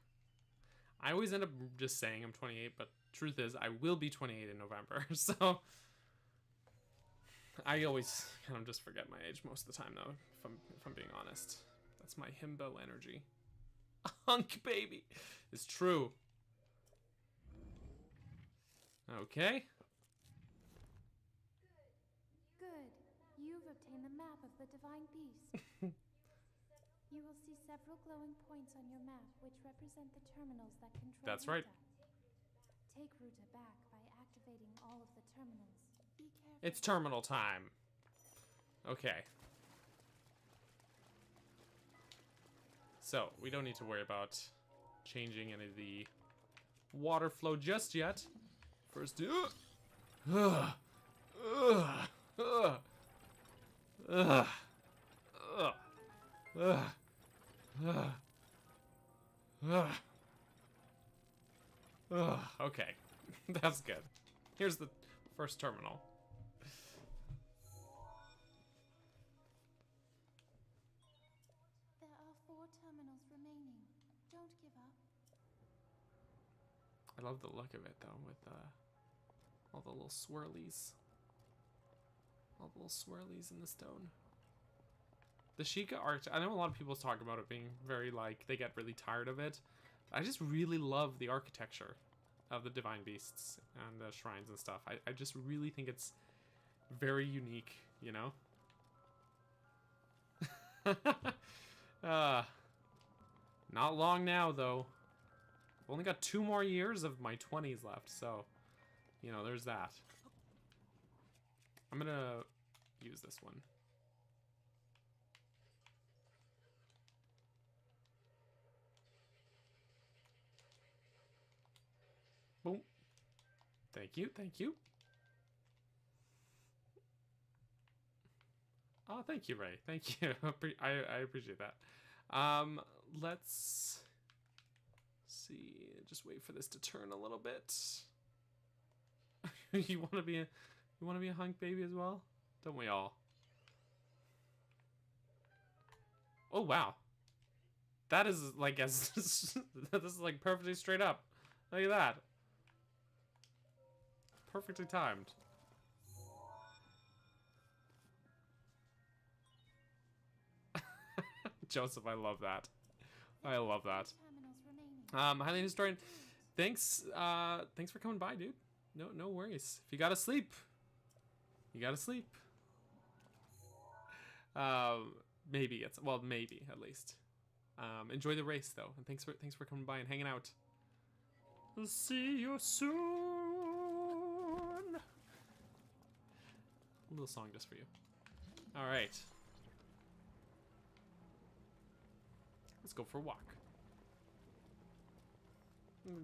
I always end up just saying I'm 28, but truth is I will be 28 in November. So I always kind of just forget my age most of the time, though, if I'm being honest. That's my himbo energy. A hunk baby. It's true. Okay. Good. You've obtained the map of the divine beast. You will see several glowing points on your map, which represent the terminals that control That's Ruta. right. Take Ruta back by activating all of the terminals. Be careful. It's terminal time. Okay. So, we don't need to worry about changing any of the water flow just yet. First, okay. That's good. Here's the first terminal. There are 4 terminals remaining. Don't give up. I love the look of it, though, with all the little swirlies. All the little swirlies in the stone. The Sheikah art, I know a lot of people talk about it being very, like, they get really tired of it. I just really love the architecture of the divine beasts and the shrines and stuff. I just really think it's very unique, you know? Not long now, though. I've only got 2 more years of my 20s left, so, you know, there's that. I'm gonna use this one. Boom. Thank you, thank you. Oh, thank you, Ray. Thank you. I appreciate that. Let's see. Just wait for this to turn a little bit. You want to be a hunk baby as well? Don't we all? Oh wow. That is like as this is like perfectly straight up. Look at that. Perfectly timed. Joseph, I love that. I love that. Highland Historian, thanks for coming by, dude. No worries. If you gotta sleep, you gotta sleep. Maybe at least. Enjoy the race though, and thanks for coming by and hanging out. We'll see you soon. A little song just for you. All right. Let's go for a walk.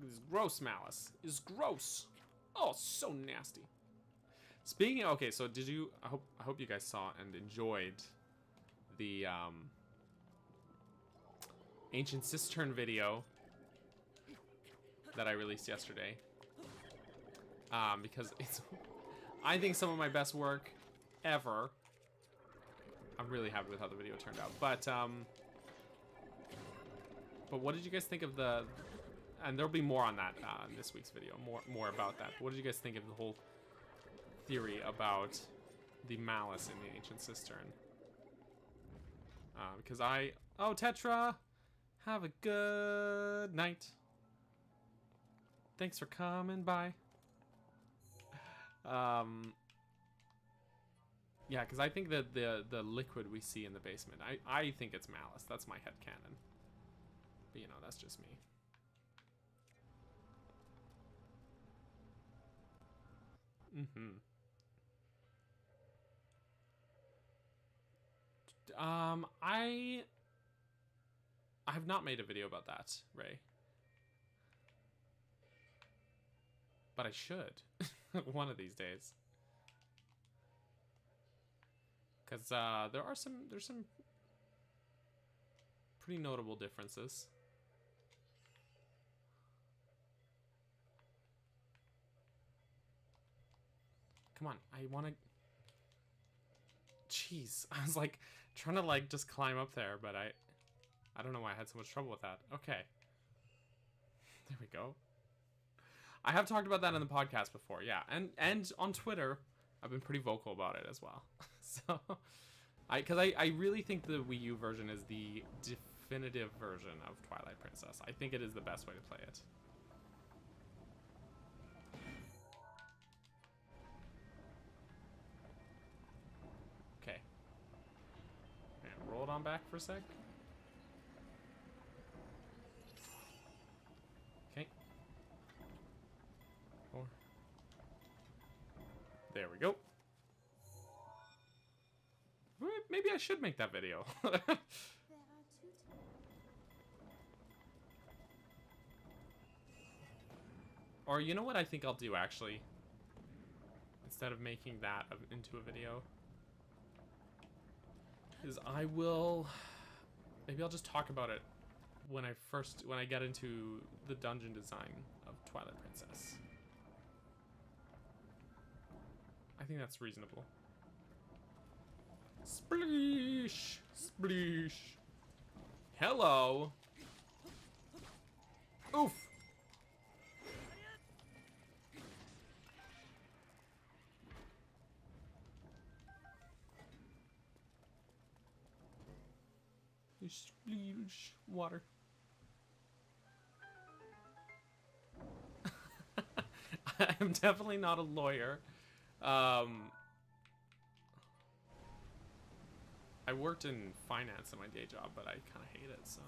This gross malice is gross. Oh, so nasty. Speaking of, okay, so did you, I hope you guys saw and enjoyed the Ancient Cistern video that I released yesterday. Because it's, I think, some of my best work ever. I'm really happy with how the video turned out. But what did you guys think of the, and there'll be more on that in this week's video, more about that. What did you guys think of the whole theory about the malice in the Ancient Cistern? Because oh, Tetra, have a good night. Thanks for coming by. Yeah, because I think that the liquid we see in the basement, I think it's malice. That's my headcanon. But, you know, that's just me. I have not made a video about that, Ray. but I should one of these days. Because there's some pretty notable differences. Come on, I want to... Jeez, I was like trying to like just climb up there, but I don't know why I had so much trouble with that. Okay. There we go. I have talked about that in the podcast before, yeah. And on Twitter, I've been pretty vocal about it as well. So, because I really think the Wii U version is the definitive version of Twilight Princess. I think it is the best way to play it. Okay. And roll it on back for a sec. Okay. 4. There we go. Maybe I should make that video. There are 2 Or you know what I think I'll do actually? Instead of making that into a video, is maybe I'll just talk about it when I get into the dungeon design of Twilight Princess. I think that's reasonable. Spleesh! Spleesh! Hello! Oof! Spleesh! Water. I'm definitely not a lawyer. I worked in finance in my day job, but I kind of hate it, so...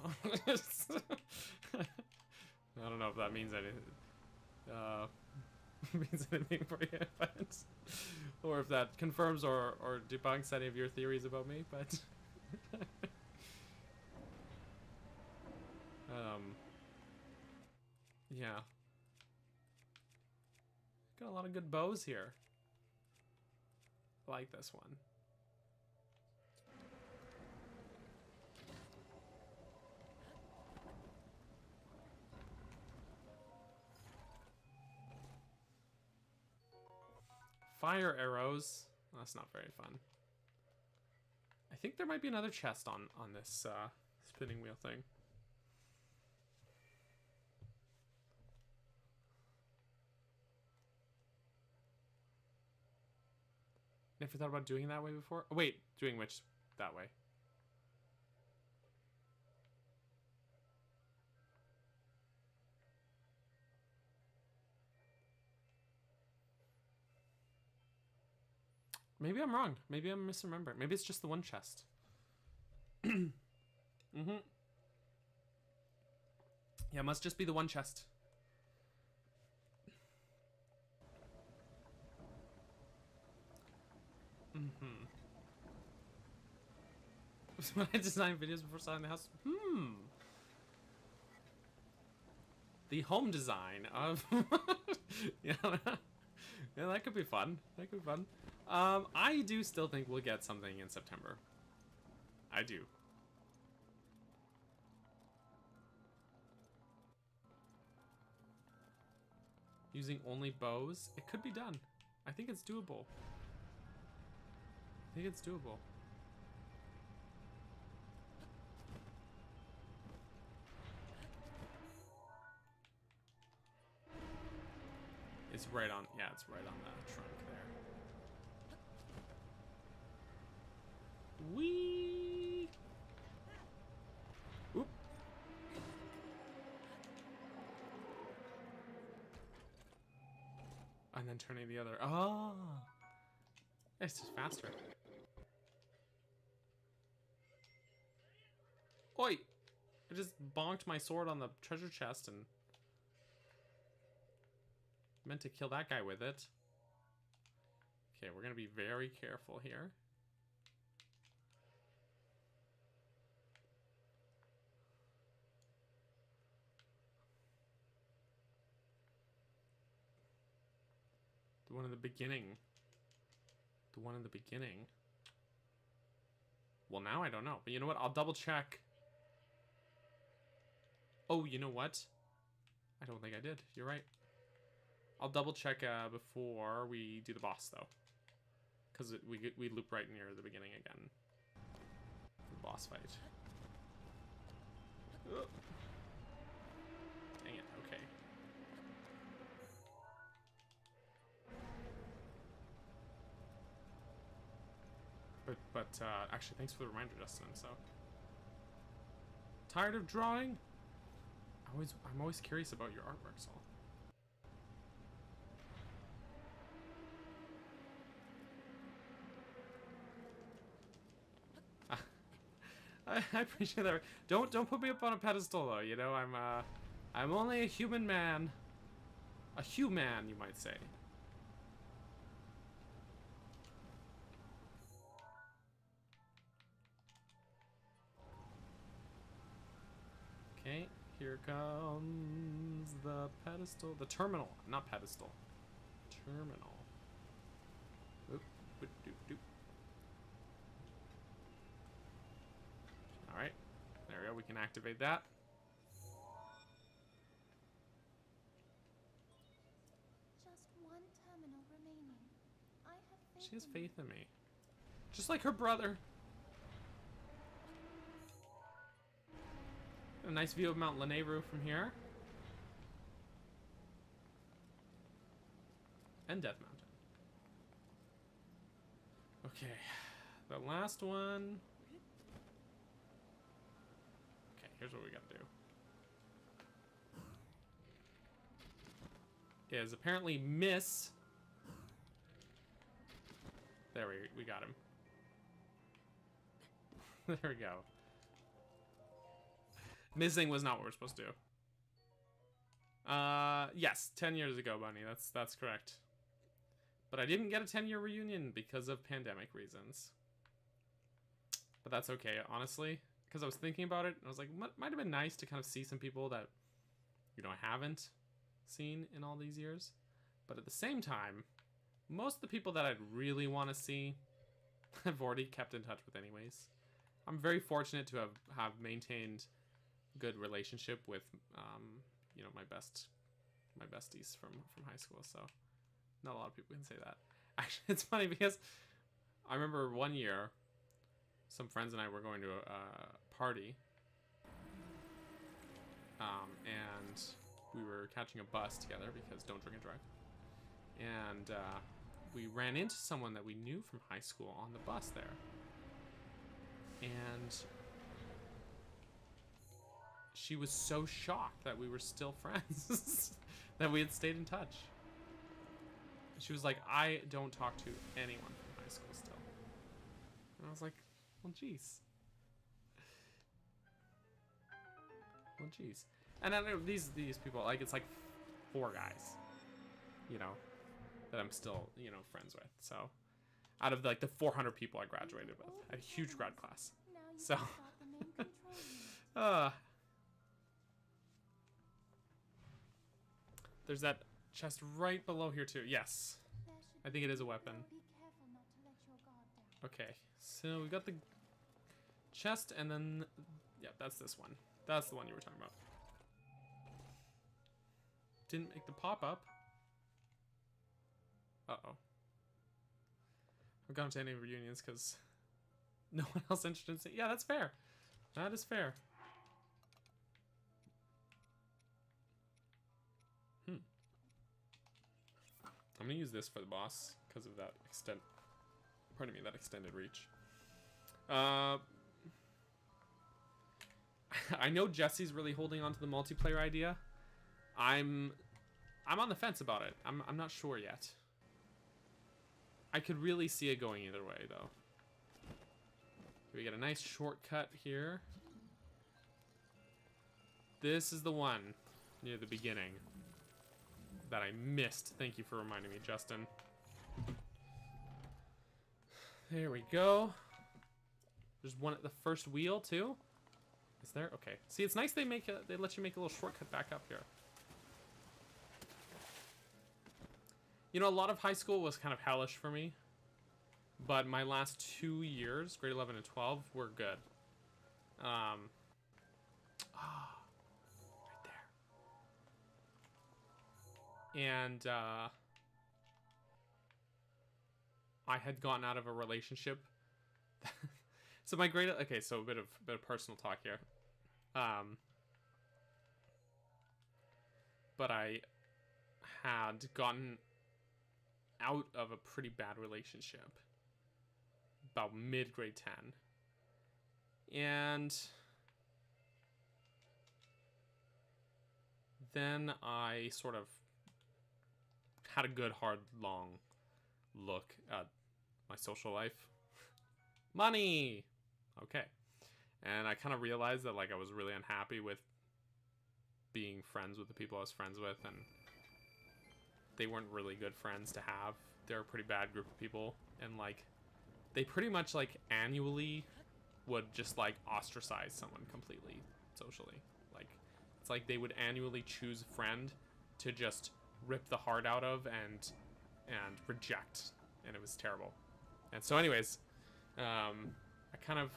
I don't know if that means anything for you, but... Or if that confirms or debunks any of your theories about me, but... Yeah. Got a lot of good bows here. I like this one. Fire arrows. That's not very fun. I think there might be another chest on this spinning wheel thing. Never thought about doing it that way before? Oh, wait, doing which that way? Maybe I'm wrong. Maybe I'm misremembering. Maybe it's just the one chest. Mm-hmm. Yeah, it must just be the one chest. Mm-hmm. When I design videos before selling the house. The home design of... Yeah, that could be fun. That could be fun. I do still think we'll get something in September. I do. Using only bows? It could be done. I think it's doable. I think it's doable. It's right on, yeah, it's right on the trunk there. Whee! Oop. And then turning the other. Oh! It's just faster. Oi! I just bonked my sword on the treasure chest and meant to kill that guy with it. Okay, we're gonna be very careful here. one in the beginning. The one in the beginning. Well, now I don't know. But you know what? I'll double check. Oh, you know what? I don't think I did. You're right. I'll double check before we do the boss, though. Because we loop right near the beginning again. The boss fight. Ugh. Dang it. Okay. But actually, thanks for the reminder, Justin. So tired of drawing? I'm always curious about your artwork, Saul. I appreciate that. Don't put me up on a pedestal, though. You know, I'm only a human man. A human, you might say. Okay, here comes the pedestal. The terminal, not pedestal. Terminal. Oop, doop, doop, doop. Alright, there we go. We can activate that. Just one terminal remaining. I have faith. She has faith in me. Just like her brother. A nice view of Mount Lanayru from here. And Death Mountain. Okay, the last one. Okay, here's what we gotta do. Is apparently miss. There we got him. There we go. Missing was not what we're supposed to do. Yes, 10 years ago, Bunny. That's correct. But I didn't get a 10-year reunion because of pandemic reasons. But that's okay, honestly. Because I was thinking about it, and I was like, might have been nice to kind of see some people that, you know, I haven't seen in all these years. But at the same time, most of the people that I'd really want to see, I've already kept in touch with anyways. I'm very fortunate to have maintained good relationship with, you know, my besties from high school. So not a lot of people can say that. Actually, it's funny because I remember one year, some friends and I were going to a party, and we were catching a bus together because don't drink and drive. And we ran into someone that we knew from high school on the bus there. And she was so shocked that we were still friends, that we had stayed in touch. She was like, I don't talk to anyone from high school still. And I was like, well, jeez. Well, jeez. And I know these people, like, it's like 4 guys, you know, that I'm still, you know, friends with. So out of like the 400 people I graduated with, I had a huge grad class. So there's that chest right below here too. Yes, I think it is a weapon. Okay, so we got the chest, and then yeah, that's this one. That's the one you were talking about. Didn't make the pop-up. Uh-oh. I've gone to any reunions because no one else interested in seeing. Yeah, that's fair. That is fair. I'm gonna use this for the boss because of that that extended reach. I know Jesse's really holding on to the multiplayer idea. I'm on the fence about it. I'm not sure yet. I could really see it going either way, though. We get a nice shortcut here. This is the one near the beginning that I missed. Thank you for reminding me, Justin. There we go. There's one at the first wheel, too. Is there? Okay. See, it's nice they let you make a little shortcut back up here. You know, a lot of high school was kind of hellish for me. But my last 2 years, grade 11 and 12, were good. Right there. And I had gotten out of a relationship. So my grade, okay, so a bit of personal talk here. But I had gotten out of a pretty bad relationship about mid-grade 10. And then I sort of had a good, hard, long look at my social life. Money! Okay. And I kind of realized that, like, I was really unhappy with being friends with the people I was friends with, and they weren't really good friends to have. They're a pretty bad group of people, and, like, they pretty much, like, annually would just, like, ostracize someone completely socially. Like, it's like they would annually choose a friend to just rip the heart out of and reject, and it was terrible. And so anyways, I kind of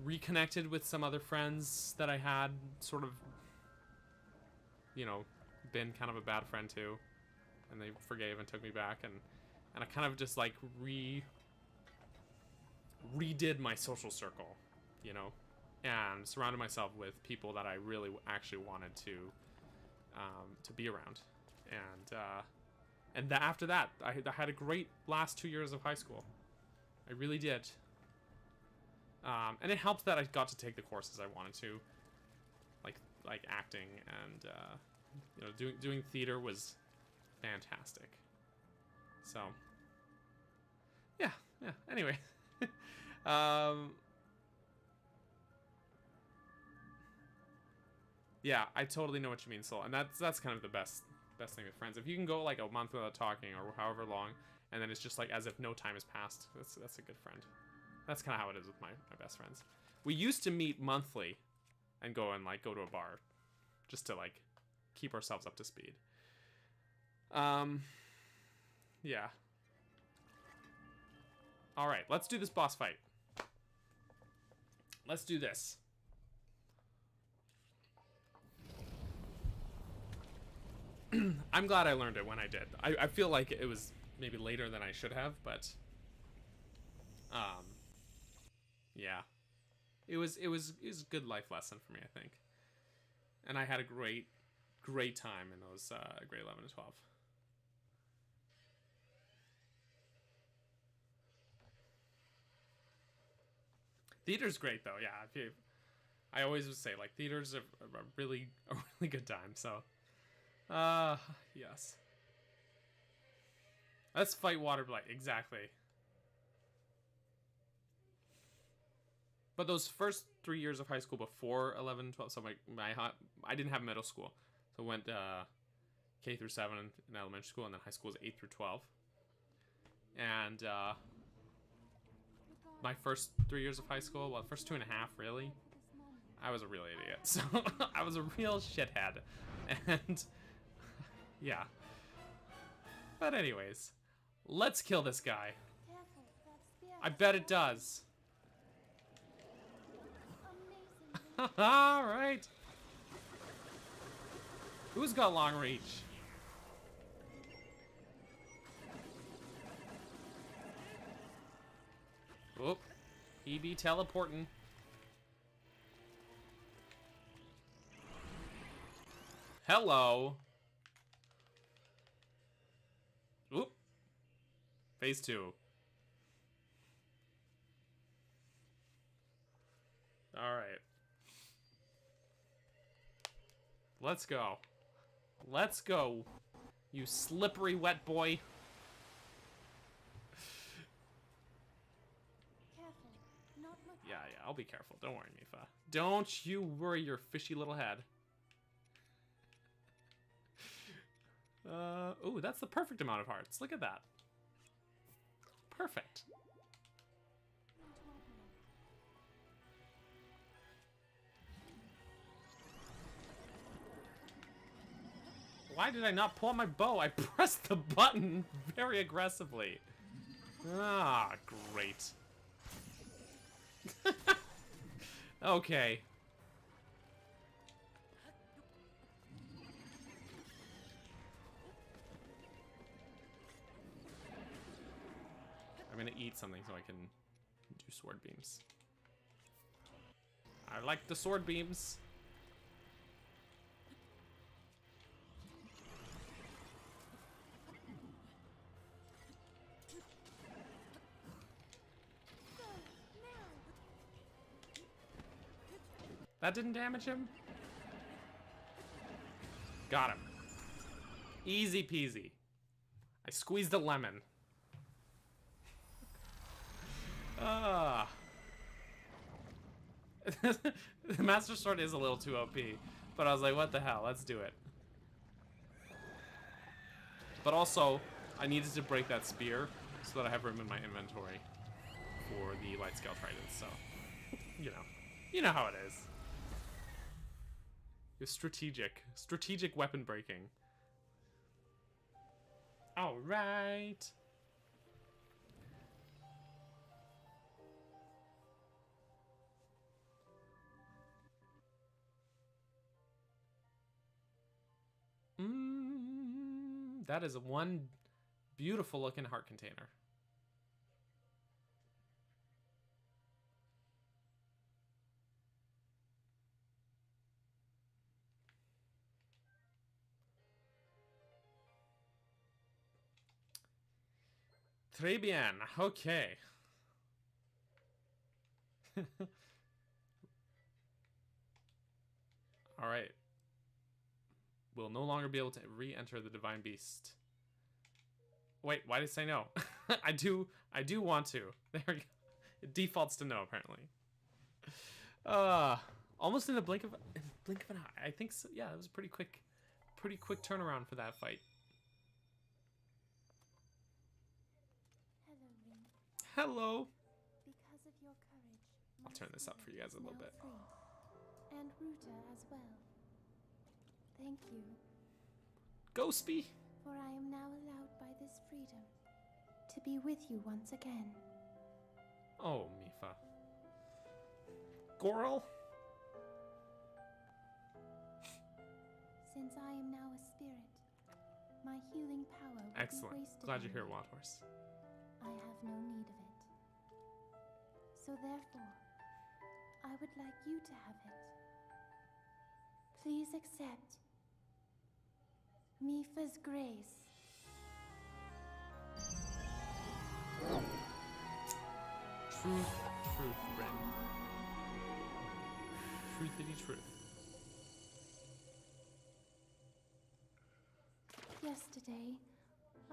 reconnected with some other friends that I had sort of, you know, been kind of a bad friend to, and they forgave and took me back, and I kind of just like redid my social circle, you know, and surrounded myself with people that I really actually wanted to be around, and after that, I had a great last 2 years of high school. I really did. And it helped that I got to take the courses I wanted to, like acting, and you know, doing theater was fantastic. So yeah. Anyway, yeah, I totally know what you mean, Soul, and that's kind of the best thing with friends. If you can go like a month without talking or however long, and then it's just like as if no time has passed, that's a good friend. That's kind of how it is with my best friends. We used to meet monthly and go to a bar just to like keep ourselves up to speed. Yeah. All right, let's do this boss fight. Let's do this. I'm glad I learned it when I did. I feel like it was maybe later than I should have, but yeah. It was a good life lesson for me, I think. And I had a great time in those grade 11 and 12. Theater's great though, yeah. I always would say like theater's a really good time, so yes. Let's fight Waterblight, exactly. But those first 3 years of high school before 11, 12, so I didn't have middle school. So I went K through 7 in elementary school, and then high school was 8 through 12. And my first 3 years of high school, well, first 2.5 really, I was a real idiot. So I was a real shithead. And yeah. But anyways, let's kill this guy. I bet it does. All right. Who's got long reach? Oop. He be teleporting. Hello. Oop. Phase 2. All right. Let's go. Let's go, you slippery wet boy. Careful, not much. Yeah, I'll be careful. Don't worry, Mifa. Don't you worry your fishy little head. Ooh, that's the perfect amount of hearts. Look at that. Perfect. Why did I not pull out my bow? I pressed the button very aggressively. Ah, great. Okay. I'm gonna eat something so I can do sword beams. I like the sword beams. That didn't damage him? Got him. Easy peasy. I squeezed a lemon. Ah. The Master Sword is a little too OP, but I was like, what the hell? Let's do it. But also, I needed to break that spear so that I have room in my inventory for the light scale tridents, so, you know how it is. It's strategic weapon breaking. All right. That is one beautiful looking heart container. Très bien. Okay. All right. We'll no longer be able to re-enter the Divine Beast. Wait, why did it say no? I do want to. There we go. It defaults to no, apparently. Almost in the blink of an eye. I think so. Yeah, it was a pretty quick turnaround for that fight. Hello, Link. Hello. Because of your courage, I'll turn this up for you guys a little bit. Free. And Ruta as well. Thank you. Ghosty. For I am now allowed by this freedom to be with you once again. Oh, Mifa. Goral? Since I am now a spirit, my healing power will Excellent. be wasted. Glad you're on here, me. Wild Horse. I have no need of it. So therefore, I would like you to have it. Please accept Mifa's grace. Truth, Ren. Truthity truth. Yesterday,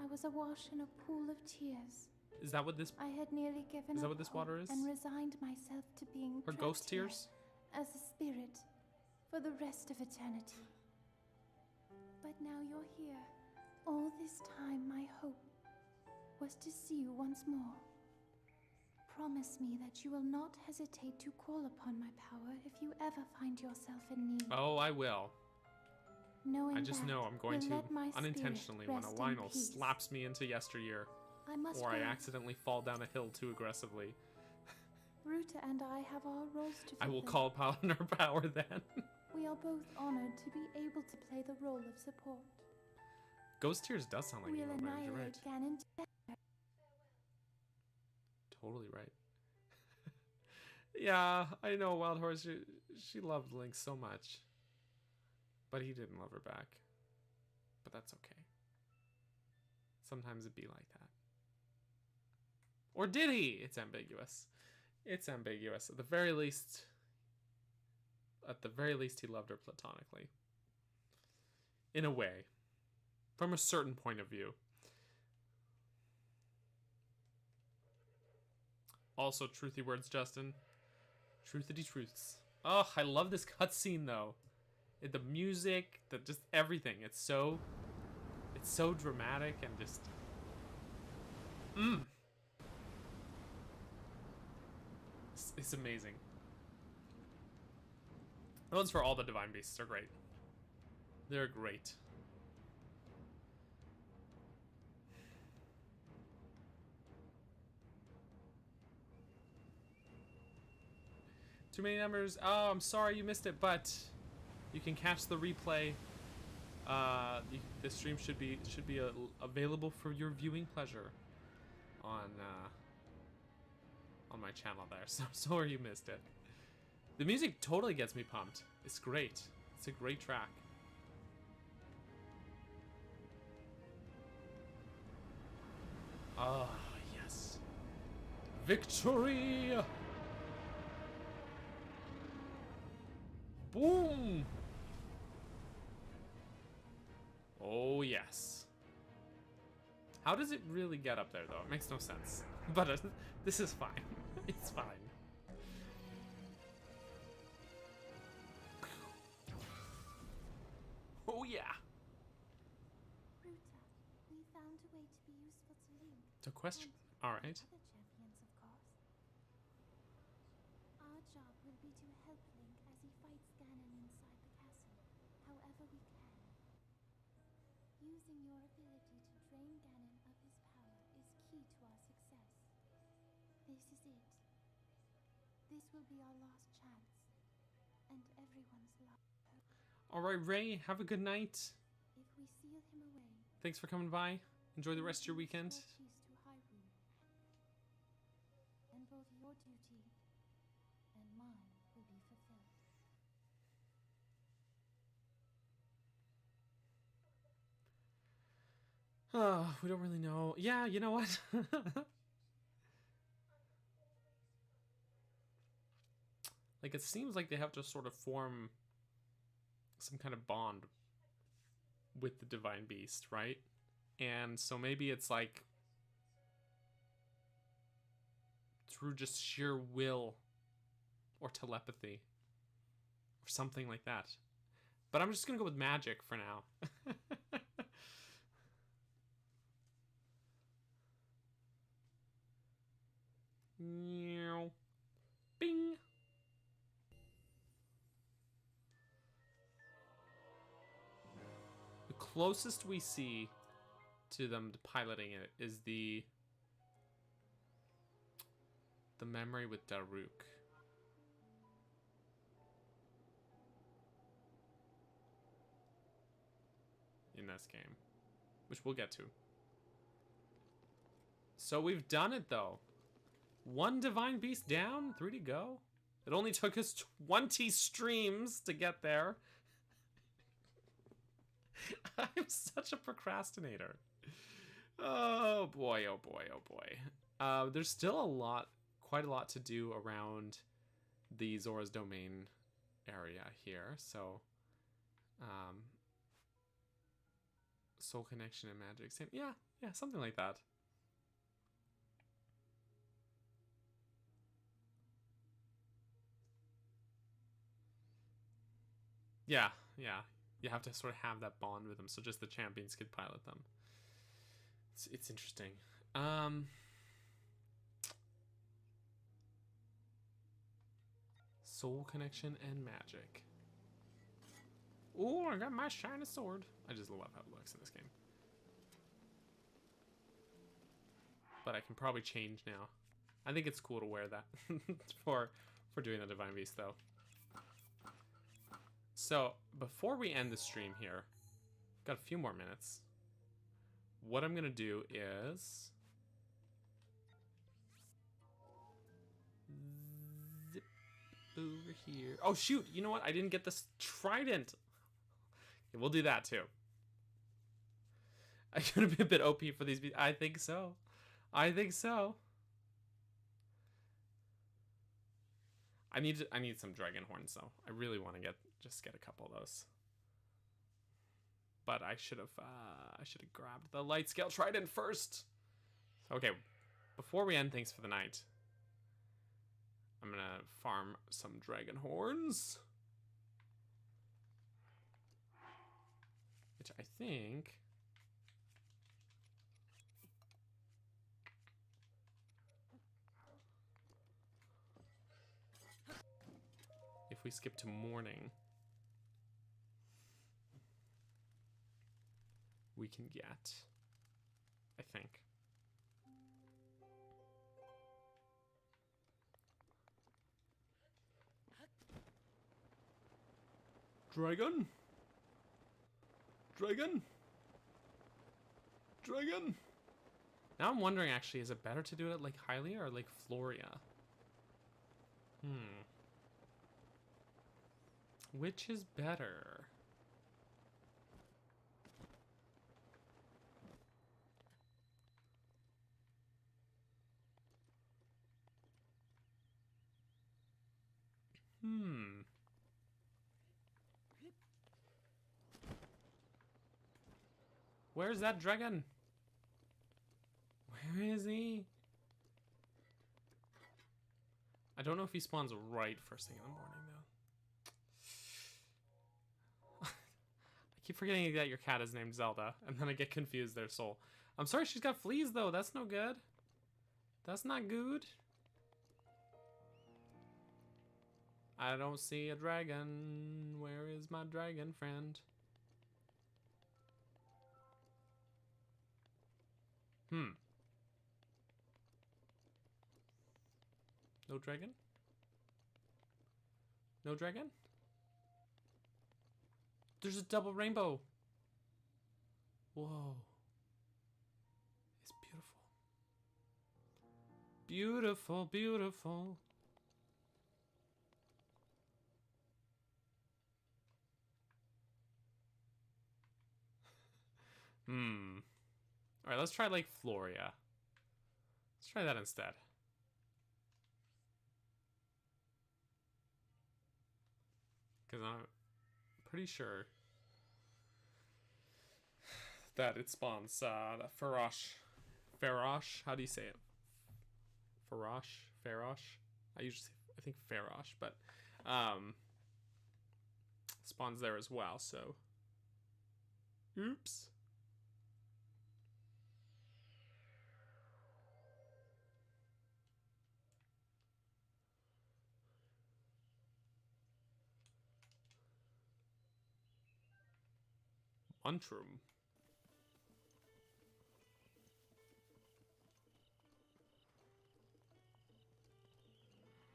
I was awash in a pool of tears. Is that what this? I had nearly given Is that up what this hope water is? and resigned myself to being Or trapped ghost here tears? as a spirit for the rest of eternity. But now you're here. All this time, my hope was to see you once more. Promise me that you will not hesitate to call upon my power if you ever find yourself in need. Oh, I will. Knowing I just that know I'm going will to let my unintentionally spirit when a rest in Lionel peace. slaps me into yesteryear, I must or I go. accidentally fall down a hill too aggressively. Ruta and I have our roles to fulfill. I will call upon her power then. We are both honored to be able to play the role of support. Ghost Tears does sound like We'll Emo Marriage, you're right. annihilate Ganon together. Totally right. Yeah, I know Wild Horse, she loved Link so much. But he didn't love her back. But that's okay. Sometimes it'd be like that. Or did he? It's ambiguous. It's ambiguous. At the very least, he loved her platonically. In a way. From a certain point of view. Also, truthy words, Justin. Truthity truths. Oh, I love this cutscene though. The music, just everything. It's so dramatic and just. It's amazing. Those for all the Divine Beasts are great. They're great. Too many numbers. Oh, I'm sorry you missed it, but you can catch the replay. The stream should be available for your viewing pleasure on my channel there. So sorry you missed it. The music totally gets me pumped. It's great. It's a great track. Ah, yes. Victory! Boom! Oh, yes. How does it really get up there, though? It makes no sense. But this is fine. It's fine. Oh, yeah. Ruta, we found a way to be useful to Link. The question. All right. Other champions, of course. Our job will be to help Link as he fights Ganon inside the castle, however we can. Using your ability to drain Ganon of his power is key to our success. This is it. This will be our last chance, and everyone's last hope. All right, Ray. Have a good night. If we seal him away, Thanks for coming by. Enjoy the rest of your weekend. Peace to Hyrule. And both your duty and mine will be fulfilled. We don't really know. Yeah, you know what? Like, it seems like they have to sort of form some kind of bond with the Divine Beast, right? And so maybe it's like through just sheer will or telepathy or something like that. But I'm just gonna go with magic for now. Meow. Bing. The closest we see to them piloting it is the memory with Daruk. In this game, which we'll get to. So we've done it though. One Divine Beast down, 3 to go. It only took us 20 streams to get there. I'm such a procrastinator. Oh boy, oh boy, oh boy. There's still quite a lot to do around the Zora's Domain area here. So, Soul Connection and Magic. Same, yeah, something like that. Yeah. You have to sort of have that bond with them, so just the champions could pilot them. It's interesting. Soul Connection and Magic. Ooh, I got my shiny sword. I just love how it looks in this game. But I can probably change now. I think it's cool to wear that for doing the Divine Beast, though. So, before we end the stream here, got a few more minutes. What I'm gonna do is zip over here. Oh shoot, you know what? I didn't get this trident. Okay, we'll do that too. I'm gonna be a bit OP for these. I think so. I think so. I need some dragon horns though. I really want to just get a couple of those. But I should have grabbed the light scale trident first. Okay, before we end things for the night, I'm gonna farm some dragon horns, which I think if we skip to morning, we can get, I think. Dragon? Dragon? Dragon? Now I'm wondering, actually, is it better to do it at Lake Hylia or Lake Floria? Which is better? Where's that dragon? Where is he? I don't know if he spawns right first thing in the morning, though. I keep forgetting that your cat is named Zelda, and then I get confused there, Soul. I'm sorry, she's got fleas, though. That's no good. That's not good. I don't see a dragon. Where is my dragon friend? No dragon? No dragon? There's a double rainbow. Whoa. It's beautiful. Beautiful, beautiful. Alright, let's try Lake Floria. Let's try that instead. Because I'm pretty sure that it spawns that Farosh. How do you say it? Farosh. I think Farosh, but spawns there as well. So, oops. Untrum.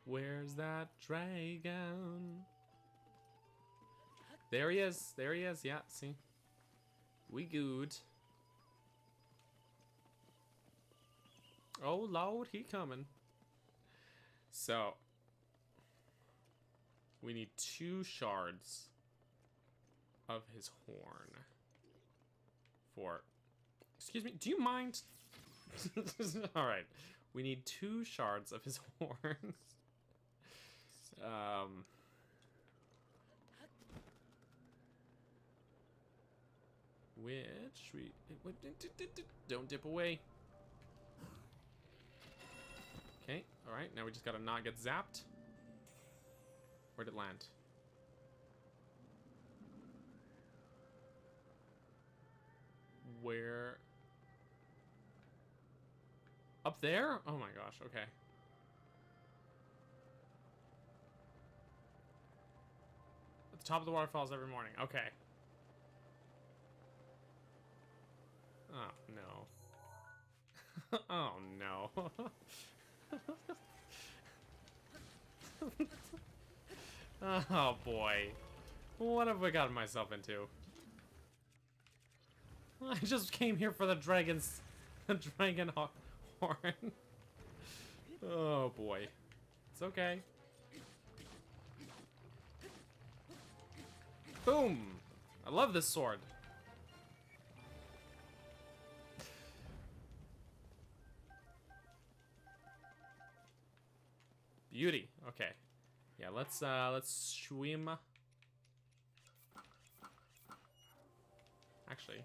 Where's that dragon? There he is. There he is. Yeah, see? We good. Oh, Lord, he coming. So, we need 2 shards of his horn. Excuse me, do you mind? Alright. We need 2 shards of his horns. Which we don't dip away. Okay, alright, now we just gotta not get zapped. Where'd it land? Where? Up there? Oh my gosh, okay. At the top of the waterfalls every morning. Okay. Oh no. Oh no. Oh boy. What have I gotten myself into? I just came here for the dragon horn. Oh boy. It's okay. Boom! I love this sword. Beauty. Okay. Yeah, let's swim. Actually, we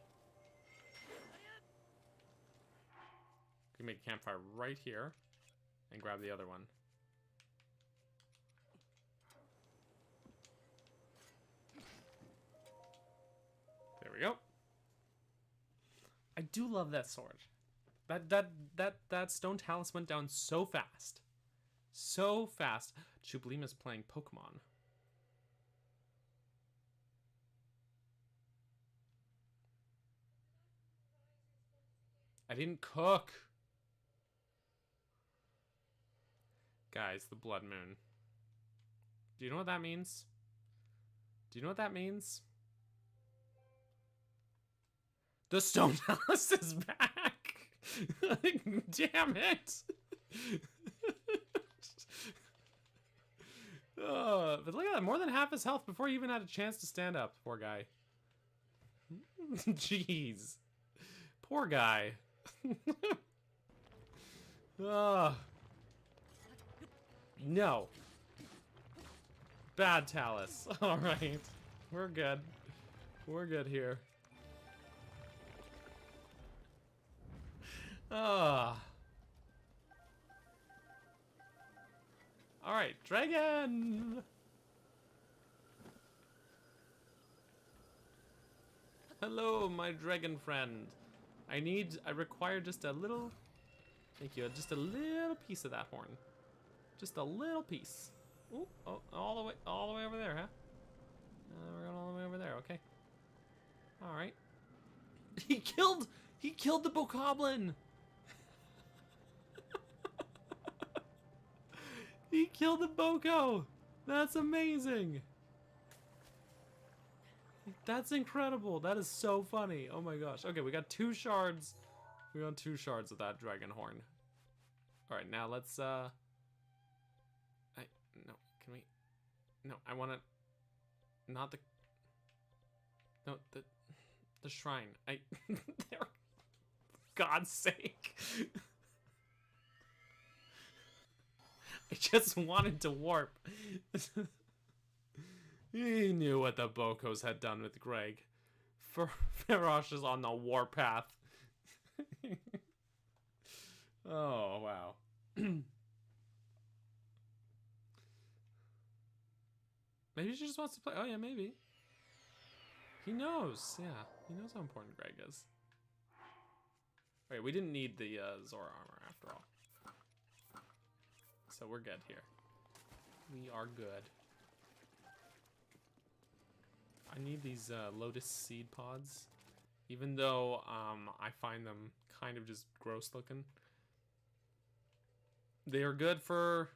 can make a campfire right here and grab the other one. There we go. I do love that sword. That stone talus went down so fast. So fast. Chublima's playing Pokemon. I didn't cook. Guys, the blood moon. Do you know what that means? Do you know what that means? The Stone Palace is back! Damn it! But look at that, more than half his health before he even had a chance to stand up. Poor guy. Jeez. Poor guy. No. Bad Talus. Alright. We're good. We're good here. Alright, dragon! Hello, my dragon friend. I require just a little, thank you, just a little piece of that horn. Just a little piece. Ooh, oh, all the way over there, huh? We're going all the way over there, okay. Alright. He killed the bokoblin! He killed the boko! That's amazing! That's incredible. That is so funny. Oh my gosh. Okay, we got 2 shards. We got 2 shards of that dragon horn. Alright, now let's no, can we, no, I want to, not the, no, the shrine. There, for God's sake. I just wanted to warp. He knew what the Bokos had done with Greg. Ferosh is on the warpath. Oh, wow. Maybe she just wants to play. Oh, yeah, maybe. He knows. Yeah, he knows how important Greg is. Wait, we didn't need the Zora armor after all. So we're good here. We are good. I need these lotus seed pods, even though I find them kind of just gross looking. They're good for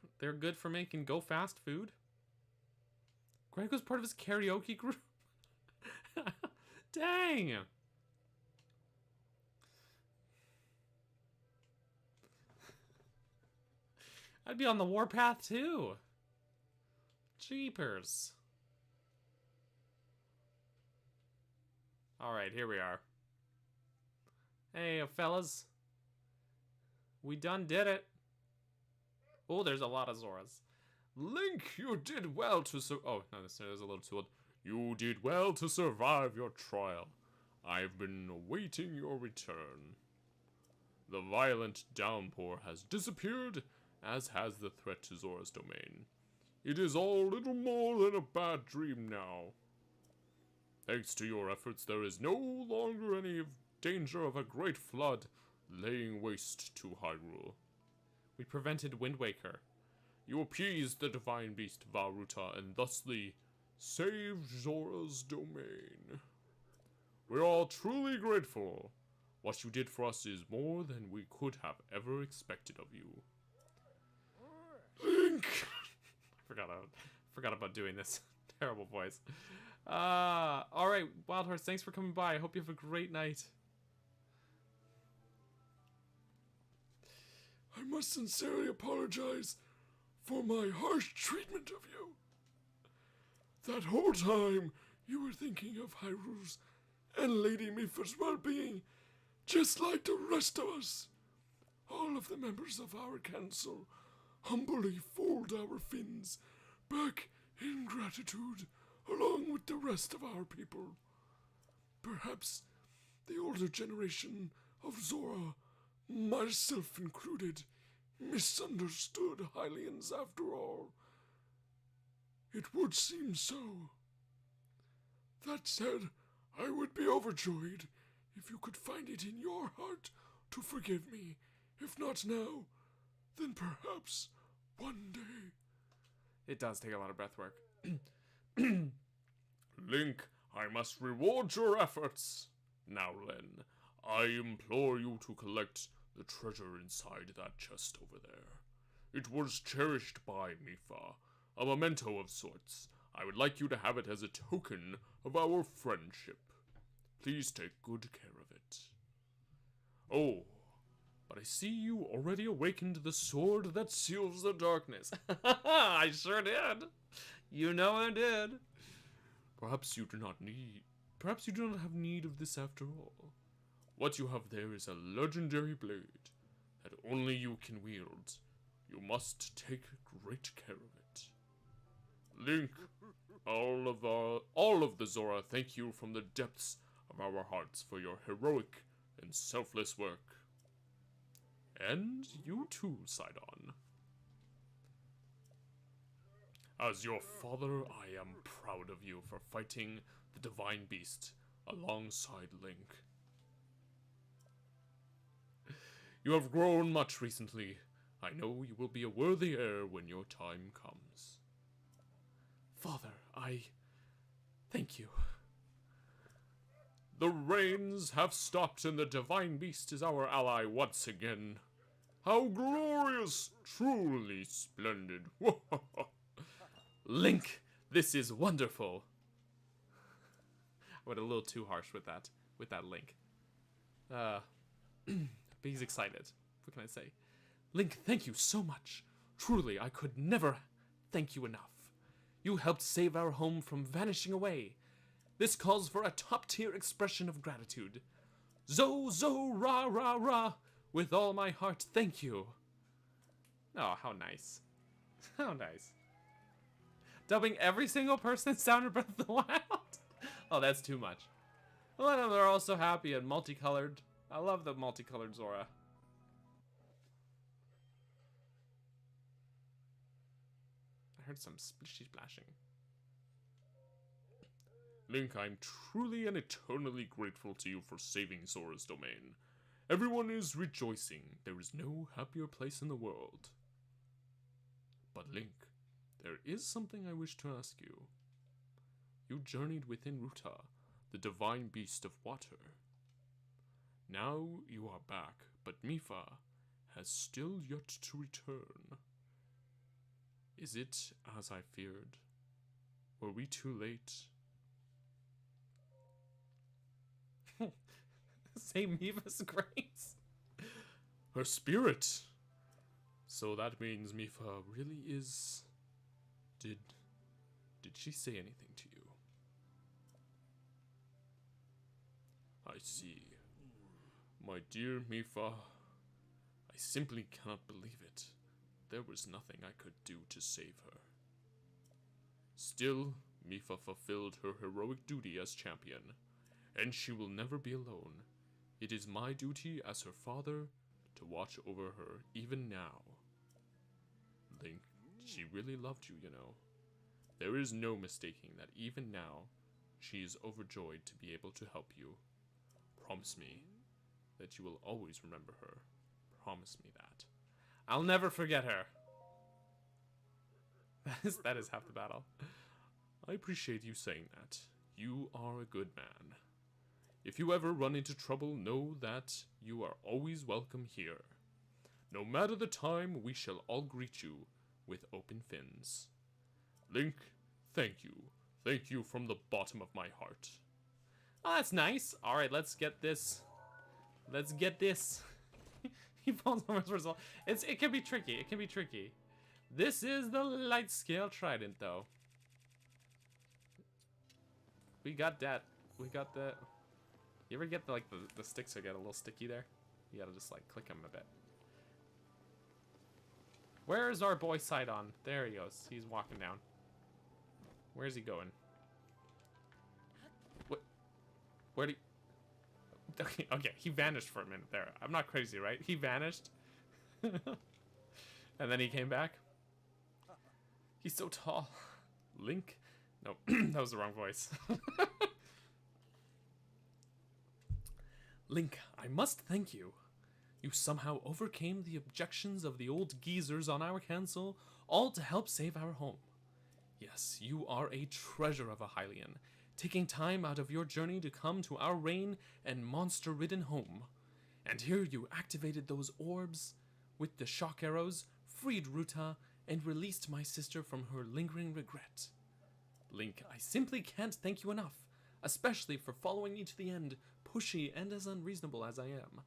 making go fast food. Greg was part of his karaoke group. Dang. I'd be on the warpath too. Jeepers. Alright, here we are. Hey, fellas. We done did it. Oh, there's a lot of Zoras. Link, you did well to oh, no, there's a little too old. You did well to survive your trial. I've been awaiting your return. The violent downpour has disappeared, as has the threat to Zora's domain. It is all little more than a bad dream now. Thanks to your efforts, there is no longer any danger of a great flood laying waste to Hyrule. We prevented Wind Waker. You appeased the divine beast Ruta and thusly saved Zora's domain. We're all truly grateful. What you did for us is more than we could have ever expected of you. Link! forgot about doing this. Terrible voice. Alright, Wild Horse, thanks for coming by. I hope you have a great night. I must sincerely apologize for my harsh treatment of you. That whole time, you were thinking of Hyrule's and Lady Mipha's well-being, just like the rest of us. All of the members of our council humbly fold our fins back in gratitude, along with the rest of our people. Perhaps the older generation of Zora, myself included, misunderstood Hylians after all. It would seem so. That said, I would be overjoyed if you could find it in your heart to forgive me. If not now, then perhaps one day. It does take a lot of breath work. Link, I must reward your efforts. Now, Len, I implore you to collect the treasure inside that chest over there. It was cherished by Mipha, a memento of sorts. I would like you to have it as a token of our friendship. Please take good care of it. Oh, but I see you already awakened the sword that seals the darkness. I sure did. You know I did. Perhaps you do not have need of this after all. What you have there is a legendary blade that only you can wield. You must take great care of it. Link, all of the Zora thank you from the depths of our hearts for your heroic and selfless work. And you too, Sidon. As your father, I am proud of you for fighting the Divine Beast alongside Link. You have grown much recently. I know you will be a worthy heir when your time comes. Father, I thank you. The rains have stopped and the Divine Beast is our ally once again. How glorious! Truly splendid. Link, this is wonderful. I went a little too harsh with that Link. But he's excited. What can I say? Link, thank you so much. Truly, I could never thank you enough. You helped save our home from vanishing away. This calls for a top-tier expression of gratitude. Zo, ra, ra, ra. With all my heart, thank you. Oh, how nice. How nice. Dubbing every single person sounded Breath of the Wild? Oh, that's too much. A lot of them are also happy and multicolored. I love the multicolored Zora. I heard some splishy splashing. Link, I'm truly and eternally grateful to you for saving Zora's domain. Everyone is rejoicing. There is no happier place in the world. But Link, there is something I wish to ask you. You journeyed within Ruta, the divine beast of water. Now you are back, but Mipha has still yet to return. Is it as I feared? Were we too late? Say Mipha's grace. Her spirit! So that means Mipha really is... Did she say anything to you? I see. My dear Mipha, I simply cannot believe it. There was nothing I could do to save her. Still, Mipha fulfilled her heroic duty as champion, and she will never be alone. It is my duty as her father to watch over her even now. Link, she really loved you, you know. There is no mistaking that even now, she is overjoyed to be able to help you. Promise me that you will always remember her. Promise me that. I'll never forget her. That is half the battle. I appreciate you saying that. You are a good man. If you ever run into trouble, know that you are always welcome here. No matter the time, we shall all greet you with open fins. Link, thank you. Thank you from the bottom of my heart. Oh, that's nice. Alright, let's get this. Let's get this. He falls over his result. It can be tricky. It can be tricky. This is the light scale trident, though. We got that. We got the... You ever get the sticks that get a little sticky there? You gotta just like click them a bit. Where's our boy Sidon? There he goes. He's walking down. Where's he going? What? Where'd he... Okay, he vanished for a minute there. I'm not crazy, right? He vanished. And then he came back. He's so tall. Link? No, that was the wrong voice. Link, I must thank you. You somehow overcame the objections of the old geezers on our council, all to help save our home. Yes, you are a treasure of a Hylian, taking time out of your journey to come to our rain and monster-ridden home. And here you activated those orbs with the shock arrows, freed Ruta, and released my sister from her lingering regret. Link, I simply can't thank you enough, especially for following me to the end, pushy and as unreasonable as I am.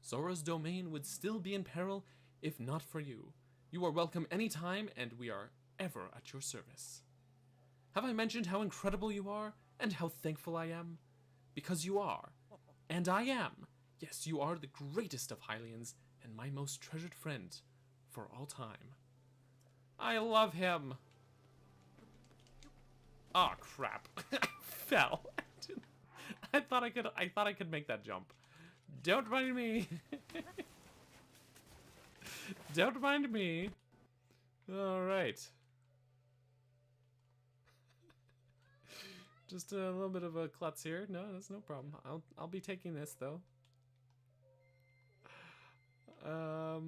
Zora's domain would still be in peril if not for you. You are welcome anytime, and we are ever at your service. Have I mentioned how incredible you are, and how thankful I am? Because you are, and I am. Yes, you are the greatest of Hylians, and my most treasured friend for all time. I love him. Oh crap! I fell. I thought I could make that jump. Don't mind me. Don't mind me. All right. Just a little bit of a klutz here. No, that's no problem. I'll be taking this though. Yeah,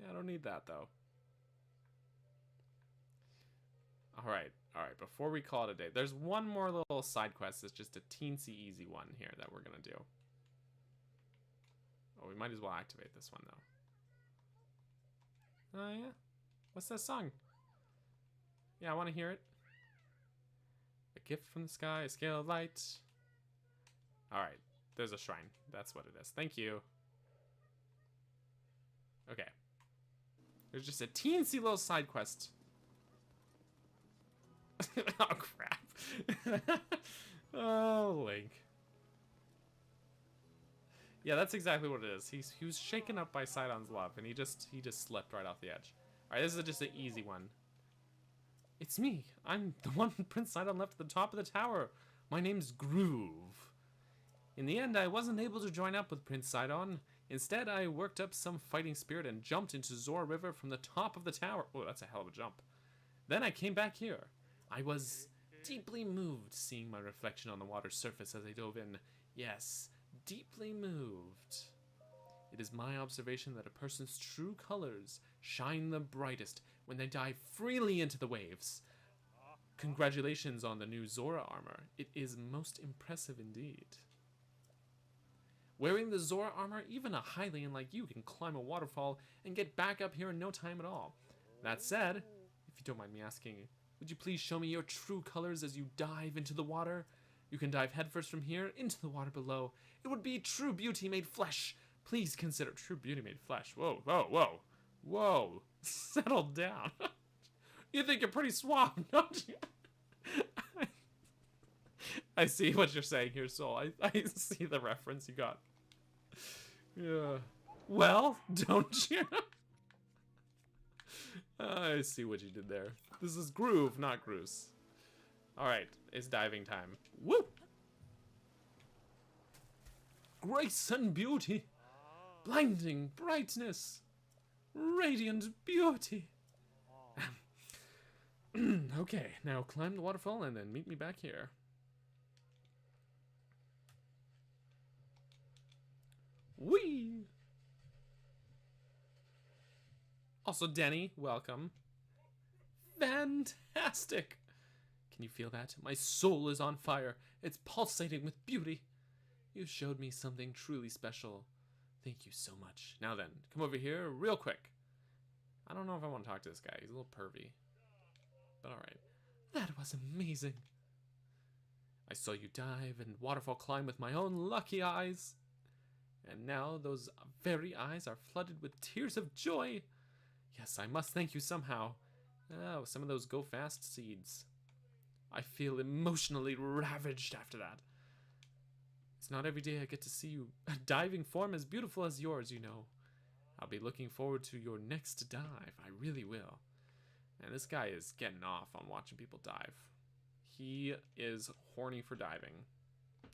I don't need that though. All right. Before we call it a day, there's one more little side quest. It's just a teensy easy one here that we're gonna do. Oh, we might as well activate this one though. Oh yeah. What's that song? Yeah, I want to hear it. A gift from the sky, a scale of light. All right. There's a shrine. That's what it is. Thank you. Okay. There's just a teensy little side quest. Oh crap. Oh, Link. Yeah, that's exactly what it is. He was shaken up by Sidon's love, and he just slipped right off the edge. All right, this is just an easy one. It's me. I'm the one Prince Sidon left at the top of the tower. My name's Groove. In the end, I wasn't able to join up with Prince Sidon. Instead, I worked up some fighting spirit and jumped into Zora River from the top of the tower. Oh, that's a hell of a jump. Then I came back here. I was deeply moved seeing my reflection on the water's surface as I dove in. Yes, deeply moved. It is my observation that a person's true colors shine the brightest when they dive freely into the waves. Congratulations on the new Zora armor. It is most impressive indeed. Wearing the Zora armor, even a Hylian like you can climb a waterfall and get back up here in no time at all. That said, if you don't mind me asking, would you please show me your true colors as you dive into the water? You can dive headfirst from here into the water below. It would be true beauty made flesh. Please consider true beauty made flesh. Whoa, whoa, whoa. Whoa. Settle down. You think you're pretty suave, don't you? I see what you're saying here, Soul. I see the reference you got. Yeah. Well, don't you? I see what you did there. This is Groove, not Groose. Alright, it's diving time. Woo! Grace and beauty. Blinding brightness. Radiant beauty. Okay, now climb the waterfall and then meet me back here. Whee! Also, Denny, welcome. Fantastic! Can you feel that? My soul is on fire. It's pulsating with beauty. You showed me something truly special. Thank you so much. Now then, come over here real quick. I don't know if I want to talk to this guy. He's a little pervy. But alright. That was amazing. I saw you dive and waterfall climb with my own lucky eyes. And now those very eyes are flooded with tears of joy. Yes, I must thank you somehow. Oh, some of those go fast seeds. I feel emotionally ravaged after that. It's not every day I get to see you a diving form as beautiful as yours, you know. I'll be looking forward to your next dive. I really will. And this guy is getting off on watching people dive. He is horny for diving.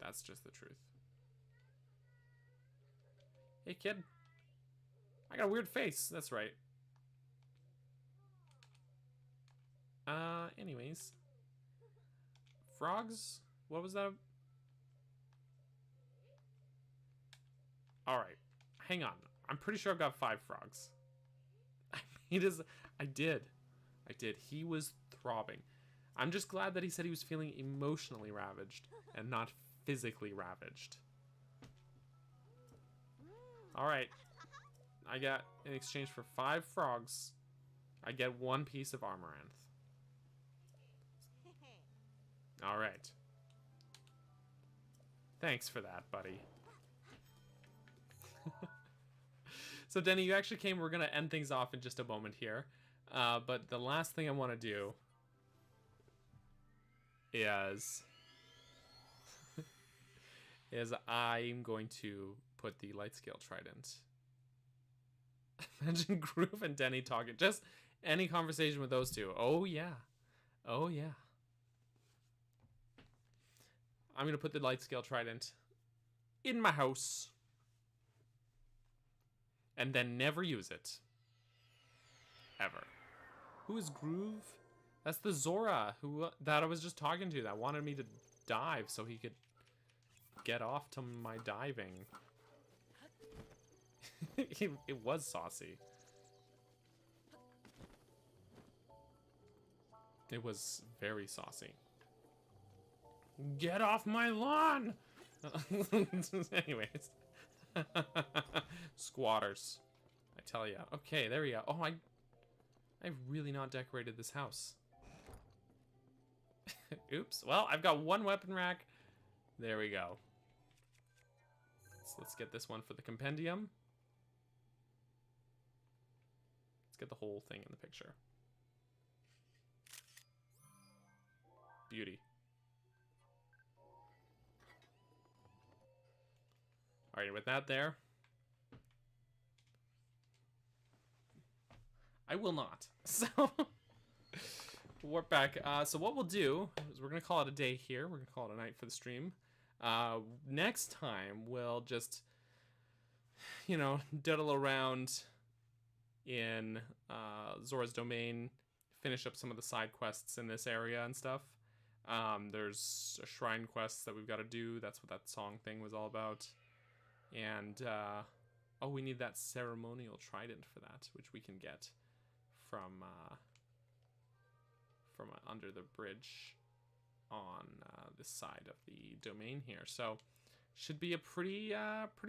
That's just the truth. Hey, kid. I got a weird face. That's right. Anyways. Frogs? What was that? Alright. Hang on. I'm pretty sure I've got 5 frogs. I did. He was throbbing. I'm just glad that he said he was feeling emotionally ravaged and not physically ravaged. Alright. I got in exchange for 5 frogs. I get 1 piece of Amaranth. Alright. Thanks for that, buddy. So, Denny, you actually came. We're going to end things off in just a moment here. But the last thing I want to do is... is I'm going to put the light scale trident. Imagine Groove and Denny talking. Just any conversation with those two. Oh, yeah. Oh, yeah. I'm going to put the light scale trident in my house. And then never use it. Ever. Who is Groove? That's the Zora that I was just talking to that wanted me to dive so he could get off to my diving. It was saucy. It was very saucy. Get off my lawn! Anyways. Squatters. I tell ya. Okay, there we go. Oh, I've really not decorated this house. Oops. Well, I've got 1 weapon rack. There we go. So let's get this one for the compendium. Let's get the whole thing in the picture. Beauty. Alright, with that there, I will not. So, warp back. So what we'll do is we're going to call it a day here. We're going to call it a night for the stream. Next time, we'll just, you know, diddle around in Zora's Domain, finish up some of the side quests in this area and stuff. There's a shrine quest that we've got to do. That's what that song thing was all about. And, oh, we need that ceremonial trident for that, which we can get from under the bridge on this side of the domain here. So, should be a pretty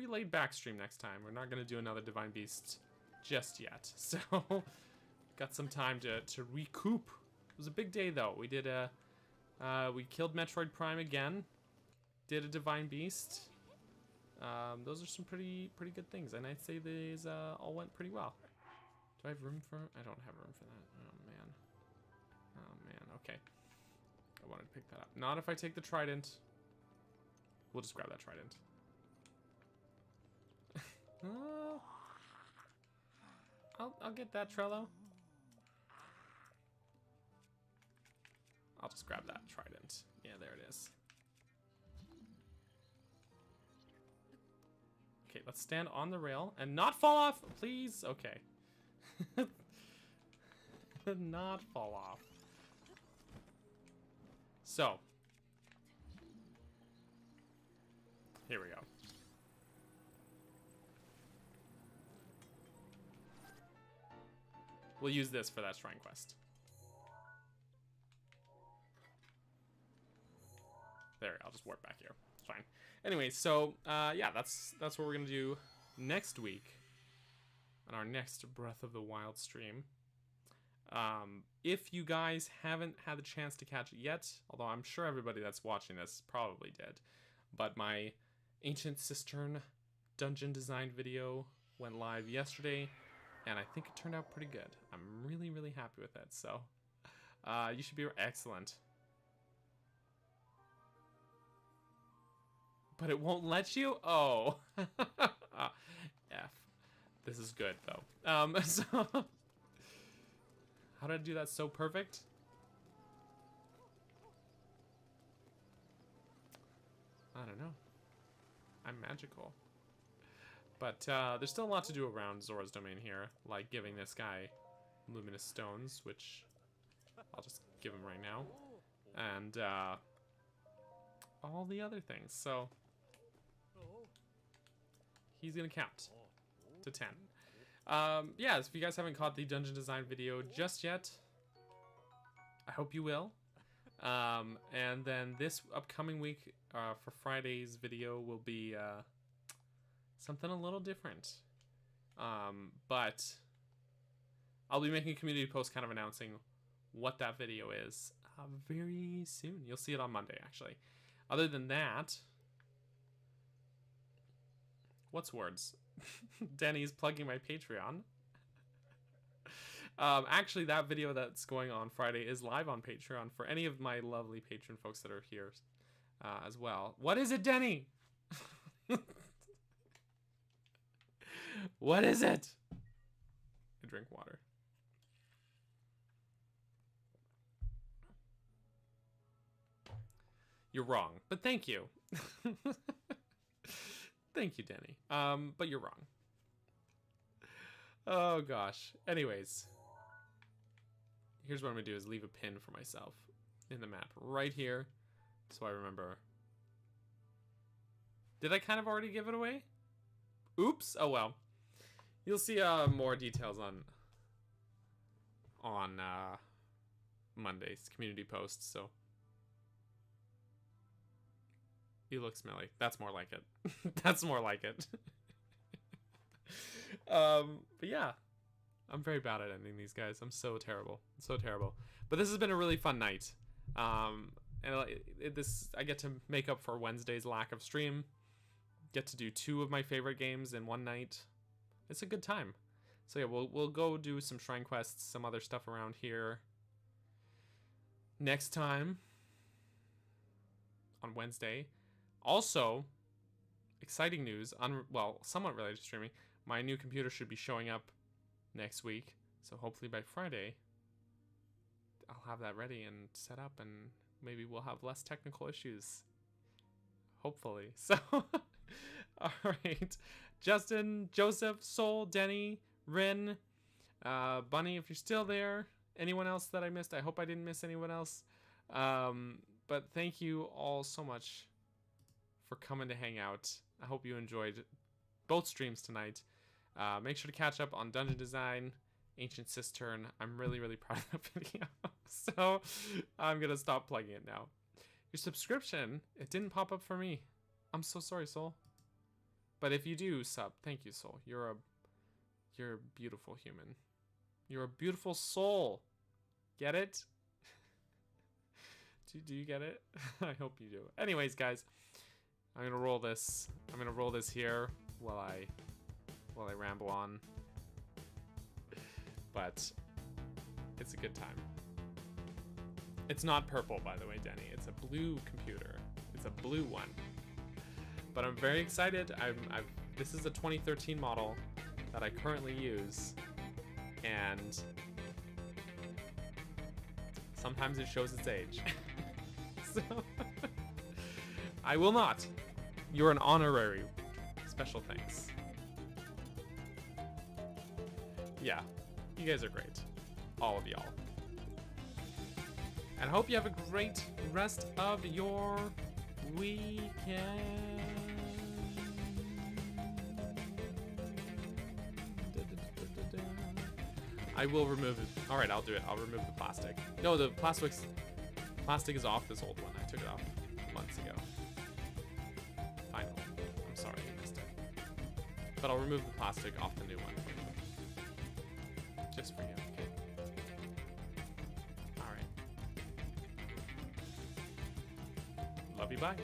laid back stream next time. We're not going to do another Divine Beast just yet. So, got some time to recoup. It was a big day, though. We did we killed Metroid Prime again. Did a Divine Beast. Those are some pretty good things, and I'd say these all went pretty well. Do I have room for? I don't have room for that. Oh man. Okay. I wanted to pick that up. Not if I take the trident. We'll just grab that trident. I'll get that, Trello. I'll just grab that trident. Yeah, there it is. Okay, let's stand on the rail and not fall off, please. Okay. Not fall off. So. Here we go. We'll use this for that shrine quest. There, I'll just warp back here. It's fine. Anyway, so yeah, that's what we're gonna do next week on our next Breath of the Wild stream. If you guys haven't had the chance to catch it yet, although I'm sure everybody that's watching this probably did, but my Ancient Cistern dungeon design video went live yesterday, and I think it turned out pretty good. I'm really happy with it. So you should be excellent. But it won't let you? Oh. F. This is good, though. So how did I do that so perfect? I don't know. I'm magical. But there's still a lot to do around Zora's Domain here, like giving this guy luminous stones, which I'll just give him right now, and all the other things. So he's gonna count to 10. Yeah, so if you guys haven't caught the dungeon design video just yet, I hope you will. And then this upcoming week for Friday's video will be something a little different. But I'll be making a community post kind of announcing what that video is very soon. You'll see it on Monday, actually. Other than that, what's words? Denny's plugging my Patreon. Actually, that video that's going on Friday is live on Patreon for any of my lovely patron folks that are here as well. What is it, Denny? What is it? I drink water. You're wrong, but thank you. Thank you, Denny. But you're wrong. Oh gosh. Anyways, here's what I'm gonna do is leave a pin for myself in the map right here, so I remember. Did I kind of already give it away? Oops. Oh well. You'll see more details on Monday's community post. So you look smelly. That's more like it. That's more like it. But yeah, I'm very bad at ending these, guys. I'm so terrible. So terrible. But this has been a really fun night. And I get to make up for Wednesday's lack of stream. Get to do 2 of my favorite games in one night. It's a good time. So yeah, we'll go do some shrine quests, some other stuff around here next time on Wednesday. Also, exciting news, well, somewhat related to streaming. My new computer should be showing up next week, so hopefully by Friday I'll have that ready and set up, and maybe we'll have less technical issues. Hopefully. So, all right. Justin, Joseph, Soul, Denny, Rin, Bunny, if you're still there. Anyone else that I missed? I hope I didn't miss anyone else. But thank you all so much for coming to hang out. I hope you enjoyed both streams tonight. Make sure to catch up on Dungeon Design, Ancient Cistern. I'm really, really proud of that video. So I'm going to stop plugging it now. Your subscription, it didn't pop up for me. I'm so sorry, Soul. But if you do sub, thank you, Soul. You're a beautiful human. You're a beautiful soul. Get it? Do you get it? I hope you do. Anyways, guys, I'm gonna roll this. I'm gonna roll this here while I ramble on. But it's a good time. It's not purple, by the way, Denny. It's a blue computer. It's a blue one. But I'm very excited. This is a 2013 model that I currently use, and sometimes it shows its age. So I will not. You're an honorary. Special thanks. Yeah, you guys are great. All of y'all. And I hope you have a great rest of your weekend. I will remove it. All right, I'll do it. I'll remove the plastic. No, the plastic is off this old one. I took it off months ago. Finally. I'm sorry I missed it. But I'll remove the plastic off the new one. Just for you, okay? All right. Love you, bye.